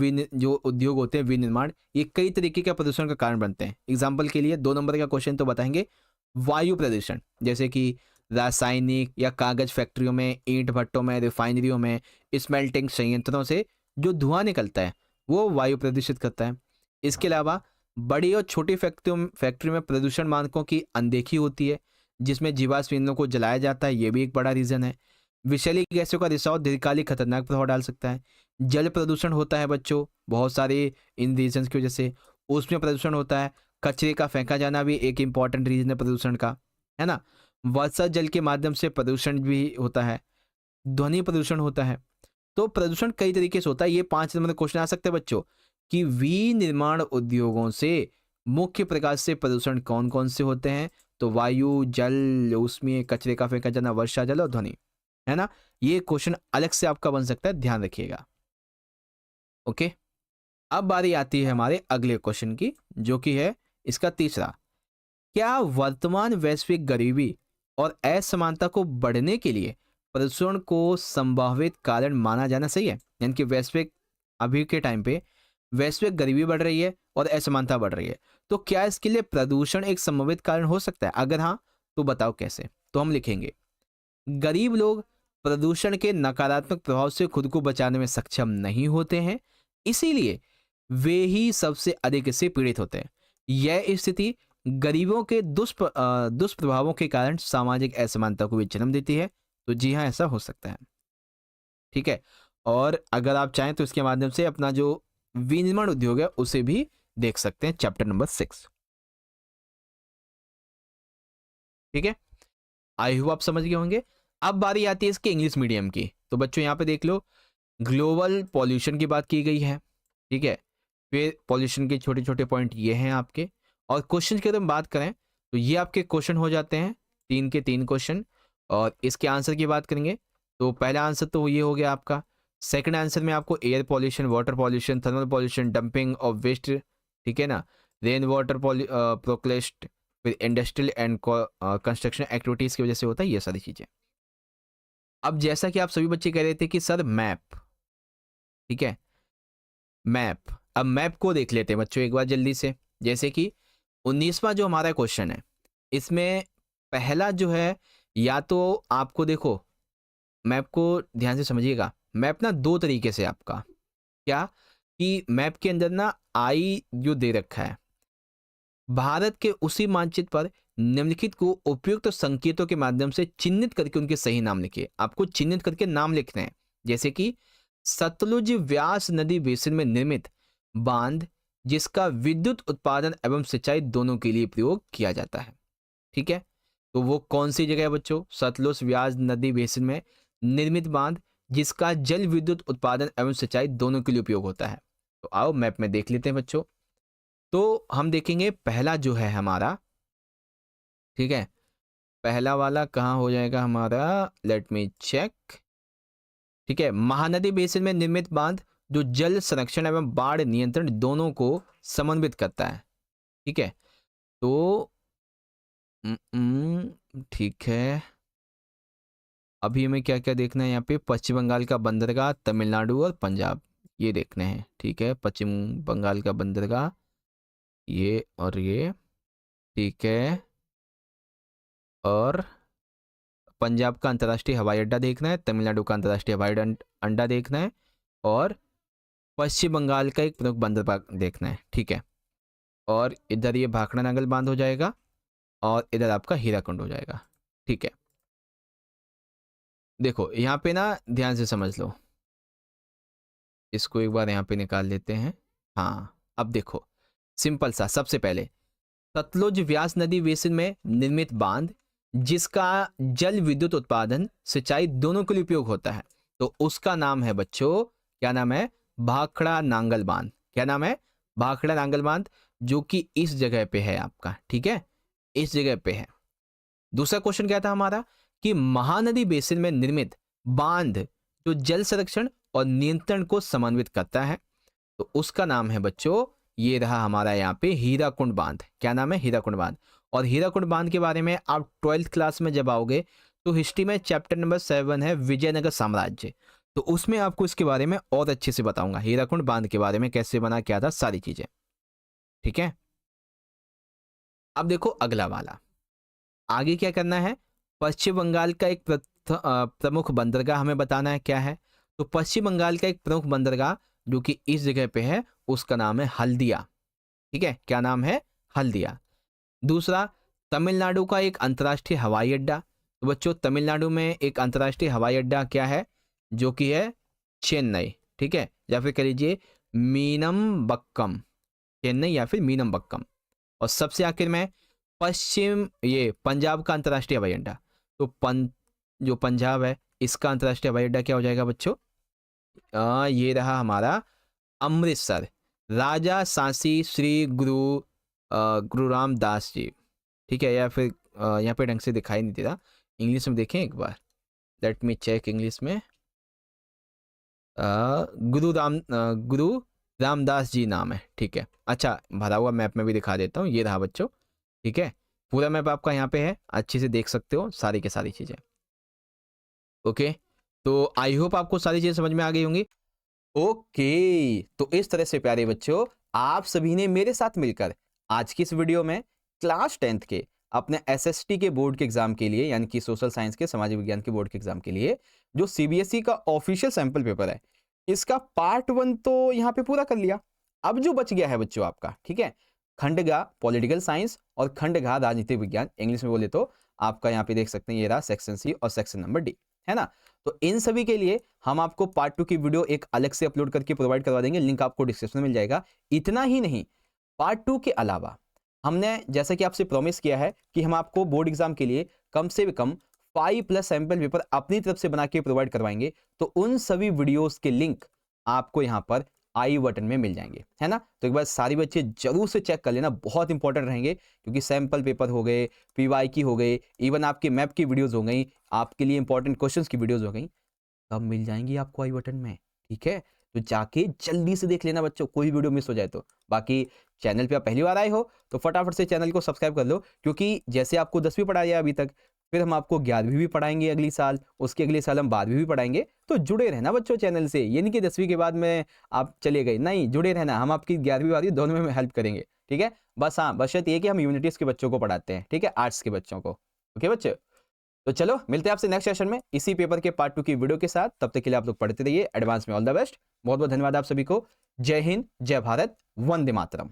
Speaker 1: उद्योग होते हैं विनिर्माण, ये कई तरीके का प्रदूषण का कारण बनते हैं। एग्जाम्पल के लिए 2 नंबर का क्वेश्चन तो बताएंगे, वायु प्रदूषण, जैसे कि रासायनिक या कागज फैक्ट्रियों में, ईंट भट्टों में, रिफाइनरियों में, स्मेल्टिंग संयंत्रों से जो धुआं निकलता है वो वायु प्रदूषित करता है। इसके अलावा बड़ी और छोटी फैक्ट्री में प्रदूषण मानकों की अनदेखी होती है, जिसमें जीवाश्म ईंधनों को जलाया जाता है, ये भी एक बड़ा रीजन है। विषैली गैसों का रिसाव दीर्घकालिक खतरनाक प्रभाव डाल सकता है। जल प्रदूषण होता है बच्चों, बहुत सारे इन रीजन की वजह से। उसमें प्रदूषण होता है, कचरे का फेंका जाना भी एक इंपॉर्टेंट रीजन है प्रदूषण का, है ना। वर्षा जल के माध्यम से प्रदूषण भी होता है, ध्वनि प्रदूषण होता है। तो प्रदूषण कई तरीके से होता है। ये 5 नंबर क्वेश्चन आ सकते हैं बच्चों कि विनिर्माण उद्योगों से मुख्य प्रकार से प्रदूषण कौन कौन से होते हैं। तो वायु, जल, ऊष्मीय, कचरे का फेंका जाना, वर्षा जल और ध्वनि, है ना। ये क्वेश्चन अलग से आपका बन सकता है, ध्यान रखिएगा। ओके, अब बारी आती है हमारे अगले क्वेश्चन की, जो कि है इसका तीसरा। क्या वर्तमान वैश्विक गरीबी और असमानता को बढ़ने के लिए प्रदूषण को संभावित कारण माना जाना सही है? यानी कि वैश्विक, अभी के टाइम पे वैश्विक गरीबी बढ़ रही है और असमानता बढ़ रही है, तो क्या इसके लिए प्रदूषण एक संभावित कारण हो सकता है? अगर हाँ तो बताओ कैसे। तो हम लिखेंगे, गरीब लोग प्रदूषण के नकारात्मक प्रभाव से खुद को बचाने में सक्षम नहीं होते हैं, इसीलिए वे ही सबसे अधिक इससे पीड़ित होते हैं। यह स्थिति गरीबों के दुष्प्रभावों के कारण सामाजिक असमानता को भी जन्म देती है। तो जी हाँ, ऐसा हो सकता है। ठीक है, और अगर आप चाहें तो इसके माध्यम से अपना जो विनिर्माण उद्योग है उसे भी देख सकते हैं, चैप्टर नंबर 6। ठीक है, आई होप आप समझ गए होंगे। अब बारी आती है इसके इंग्लिश मीडियम की। तो बच्चों यहाँ पे देख लो, ग्लोबल पॉल्यूशन की बात की गई है। ठीक है, फिर पॉल्यूशन के छोटे छोटे पॉइंट ये हैं आपके, और क्वेश्चन की अगर हम बात करें तो ये आपके क्वेश्चन हो जाते हैं 3 के 3 क्वेश्चन। और इसके आंसर की बात करेंगे तो पहला आंसर तो ये हो गया आपका। सेकंड आंसर में आपको air pollution, water pollution, thermal pollution, dumping of waste, ठीक है ना, रेन वाटर प्रोक्लेस्ट, फिर इंडस्ट्रियल एंड कंस्ट्रक्शन एक्टिविटीज़ की वजह से होता है ये सारी चीज़ें। अब जैसा कि आप सभी बच्चे कह रहे थे कि सर मैप, ठीक है, मैप, अब मैप को देख लेते हैं बच्चों एक बार जल्दी से। जैसे कि 19वां जो हमारा क्वेश्चन है, इसमें पहला जो है, या तो आपको देखो, मैप को ध्यान से समझिएगा। मैप ना 2 तरीके से आपका, क्या कि मैप के अंदर ना आई जो दे रखा है, भारत के उसी मानचित्र पर निम्नलिखित को उपयुक्त संकेतों के माध्यम से चिन्हित करके उनके सही नाम लिखिए। आपको चिन्हित करके नाम लिखने हैं। जैसे कि सतलुज व्यास नदी बेसिन में निर्मित बांध जिसका विद्युत उत्पादन एवं सिंचाई दोनों के लिए प्रयोग किया जाता है। ठीक है, तो वो कौन सी जगह है बच्चों? सतलुज व्यास नदी बेसिन में निर्मित बांध जिसका जल विद्युत उत्पादन एवं सिंचाई दोनों के लिए उपयोग होता है। तो आओ मैप में देख लेते हैं बच्चों। तो हम देखेंगे पहला जो है हमारा, ठीक है, पहला वाला कहाँ हो जाएगा हमारा, लेट मी चेक। ठीक है, महानदी बेसिन में निर्मित बांध जो जल संरक्षण एवं बाढ़ नियंत्रण दोनों को समन्वित करता है। ठीक है, तो ठीक है, अभी हमें क्या क्या देखना है यहाँ पे, पश्चिम बंगाल का बंदरगाह, तमिलनाडु और पंजाब, ये देखने हैं। ठीक है, पश्चिम बंगाल का बंदरगाह ये और ये, ठीक है, और पंजाब का अंतर्राष्ट्रीय हवाई अड्डा देखना है, तमिलनाडु का अंतर्राष्ट्रीय हवाई अड्डा देखना है, और पश्चिम बंगाल का एक प्रमुख बंदरगाह देखना है। ठीक है, और इधर ये भाखड़ा नांगल बांध हो जाएगा, और इधर आपका हीराकुंड हो जाएगा। ठीक है, देखो यहाँ पे ना ध्यान से समझ लो, इसको एक बार यहाँ पे निकाल लेते हैं। हाँ, अब देखो सिंपल सा, सबसे पहले सतलुज व्यास नदी बेसिन में निर्मित बांध जिसका जल विद्युत उत्पादन सिंचाई दोनों के लिए उपयोग होता है, तो उसका नाम है बच्चों, क्या नाम है? भाखड़ा नांगल बांध। क्या नाम है? भाखड़ा नांगल बांध, जो कि इस जगह पे है आपका। ठीक है, इस जगह पे है। दूसरा क्वेश्चन क्या था हमारा कि महानदी बेसिन में निर्मित बांध जो जल संरक्षण और नियंत्रण को समन्वित करता है, तो उसका नाम है बच्चों, ये रहा हमारा यहाँ पे हीराकुंड बांध। क्या नाम है? हीराकुंड बांध। और हीराकुंड बांध के बारे में आप 12th क्लास में जब आओगे तो हिस्ट्री में चैप्टर नंबर 7 है विजयनगर साम्राज्य, तो उसमें आपको इसके बारे में और अच्छे से बताऊंगा, हीराकुंड बांध के बारे में, कैसे बना, क्या था, सारी चीजें। ठीक है, अब देखो अगला वाला, आगे क्या करना है, पश्चिम बंगाल का एक प्रमुख बंदरगाह हमें बताना है क्या है। तो पश्चिम बंगाल का एक प्रमुख बंदरगाह जो कि इस जगह पे है, उसका नाम है हल्दिया। ठीक है, क्या नाम है? हल्दिया। दूसरा, तमिलनाडु का एक अंतर्राष्ट्रीय हवाई अड्डा, तो बच्चों तमिलनाडु में एक अंतर्राष्ट्रीय हवाई अड्डा क्या है, जो कि है चेन्नई। ठीक है, या फिर कह लीजिए मीनमबक्कम, चेन्नई या फिर मीनमबक्कम। और सबसे आखिर में पश्चिम, ये पंजाब का अंतर्राष्ट्रीय हवाई अड्डा, तो जो पंजाब है इसका अंतर्राष्ट्रीय हवाई अड्डा क्या हो जाएगा बच्चों? ये रहा हमारा अमृतसर, राजा सांसी श्री गुरु रामदास जी। ठीक है, या फिर यहाँ पे ढंग से दिखाई नहीं दे रहा, इंग्लिश में देखें एक बार, लेट मी चेक इंग्लिश में, गुरु रामदास जी नाम है, ठीक है। अच्छा, भरा हुआ मैप में भी दिखा देता हूँ, ये रहा बच्चों, ठीक है। पूरा मैप आपका यहाँ पे है, अच्छे से देख सकते हो सारी की सारी चीज़ें। ओके, तो आई होप आपको सारी चीज़ें समझ में आ गई होंगी। ओके, तो इस तरह से प्यारे बच्चों आप सभी ने मेरे साथ मिलकर आज की इस वीडियो में क्लास 10th के अपने एसएसटी के बोर्ड के एग्जाम के लिए, यानी कि सोशल साइंस के, सामाजिक विज्ञान के बोर्ड के एग्जाम के लिए जो सीबीएसई का ऑफिशियल सैंपल पेपर है, इसका पार्ट 1 तो यहाँ पे पूरा कर लिया। अब जो बच गया है बच्चों आपका, ठीक है, खंडगा पॉलिटिकल साइंस और खंडगा राजनीतिक विज्ञान, इंग्लिश में बोले तो आपका यहाँ पे देख सकते हैं, ये रहा सेक्शन सी और सेक्शन नंबर डी, है ना। तो इन सभी के लिए हम आपको पार्ट 2 की वीडियो एक अलग से अपलोड करके प्रोवाइड करवा देंगे, लिंक आपको डिस्क्रिप्शन में मिल जाएगा। इतना ही नहीं, पार्ट 2 के अलावा हमने जैसा कि आपसे प्रॉमिस किया है कि हम आपको बोर्ड एग्जाम के लिए कम से कम 5+ सैंपल पेपर अपनी तरफ से बना के प्रोवाइड करवाएंगे। तो उन सभी वीडियोस के लिंक आपको यहाँ पर आई बटन में मिल जाएंगे, है ना। तो एक बार सारी बच्चे जरूर से चेक कर लेना, बहुत इंपॉर्टेंट रहेंगे, क्योंकि सैंपल पेपर हो गए, पीवाई की हो गए, इवन आपके मैप की वीडियोस हो गई, आपके लिए इंपॉर्टेंट क्वेश्चंस की वीडियोस हो गई, कब मिल जाएंगी आपको आई बटन में, ठीक है। तो जाके जल्दी से देख लेना बच्चों, कोई वीडियो मिस हो जाए तो। बाकी चैनल पे आप पहली बार आए हो तो फटाफट से चैनल को सब्सक्राइब कर लो, क्योंकि जैसे आपको 10वीं पढ़ाया अभी तक, फिर हम आपको 11वीं भी पढ़ाएंगे अगली साल, उसके अगले साल हम 12वीं भी पढ़ाएंगे। तो जुड़े रहना बच्चों चैनल से, ये नहीं कि 10वीं के बाद में आप चले गए, नहीं, जुड़े रहना, हम आपकी 11वीं 12वीं दोनों में हेल्प करेंगे, ठीक है। बस हाँ, बशर्ते ये कि हम यूनिटीज के बच्चों को पढ़ाते हैं, ठीक है, आर्ट्स के बच्चों को। ओके बच्चे, तो चलो मिलते हैं आपसे नेक्स्ट सेशन में इसी पेपर के पार्ट 2 की वीडियो के साथ। तब तक के लिए आप लोग पढ़ते रहिए, एडवांस में ऑल द बेस्ट, बहुत बहुत धन्यवाद आप सभी को। जय हिंद, जय भारत, वंदे मातरम।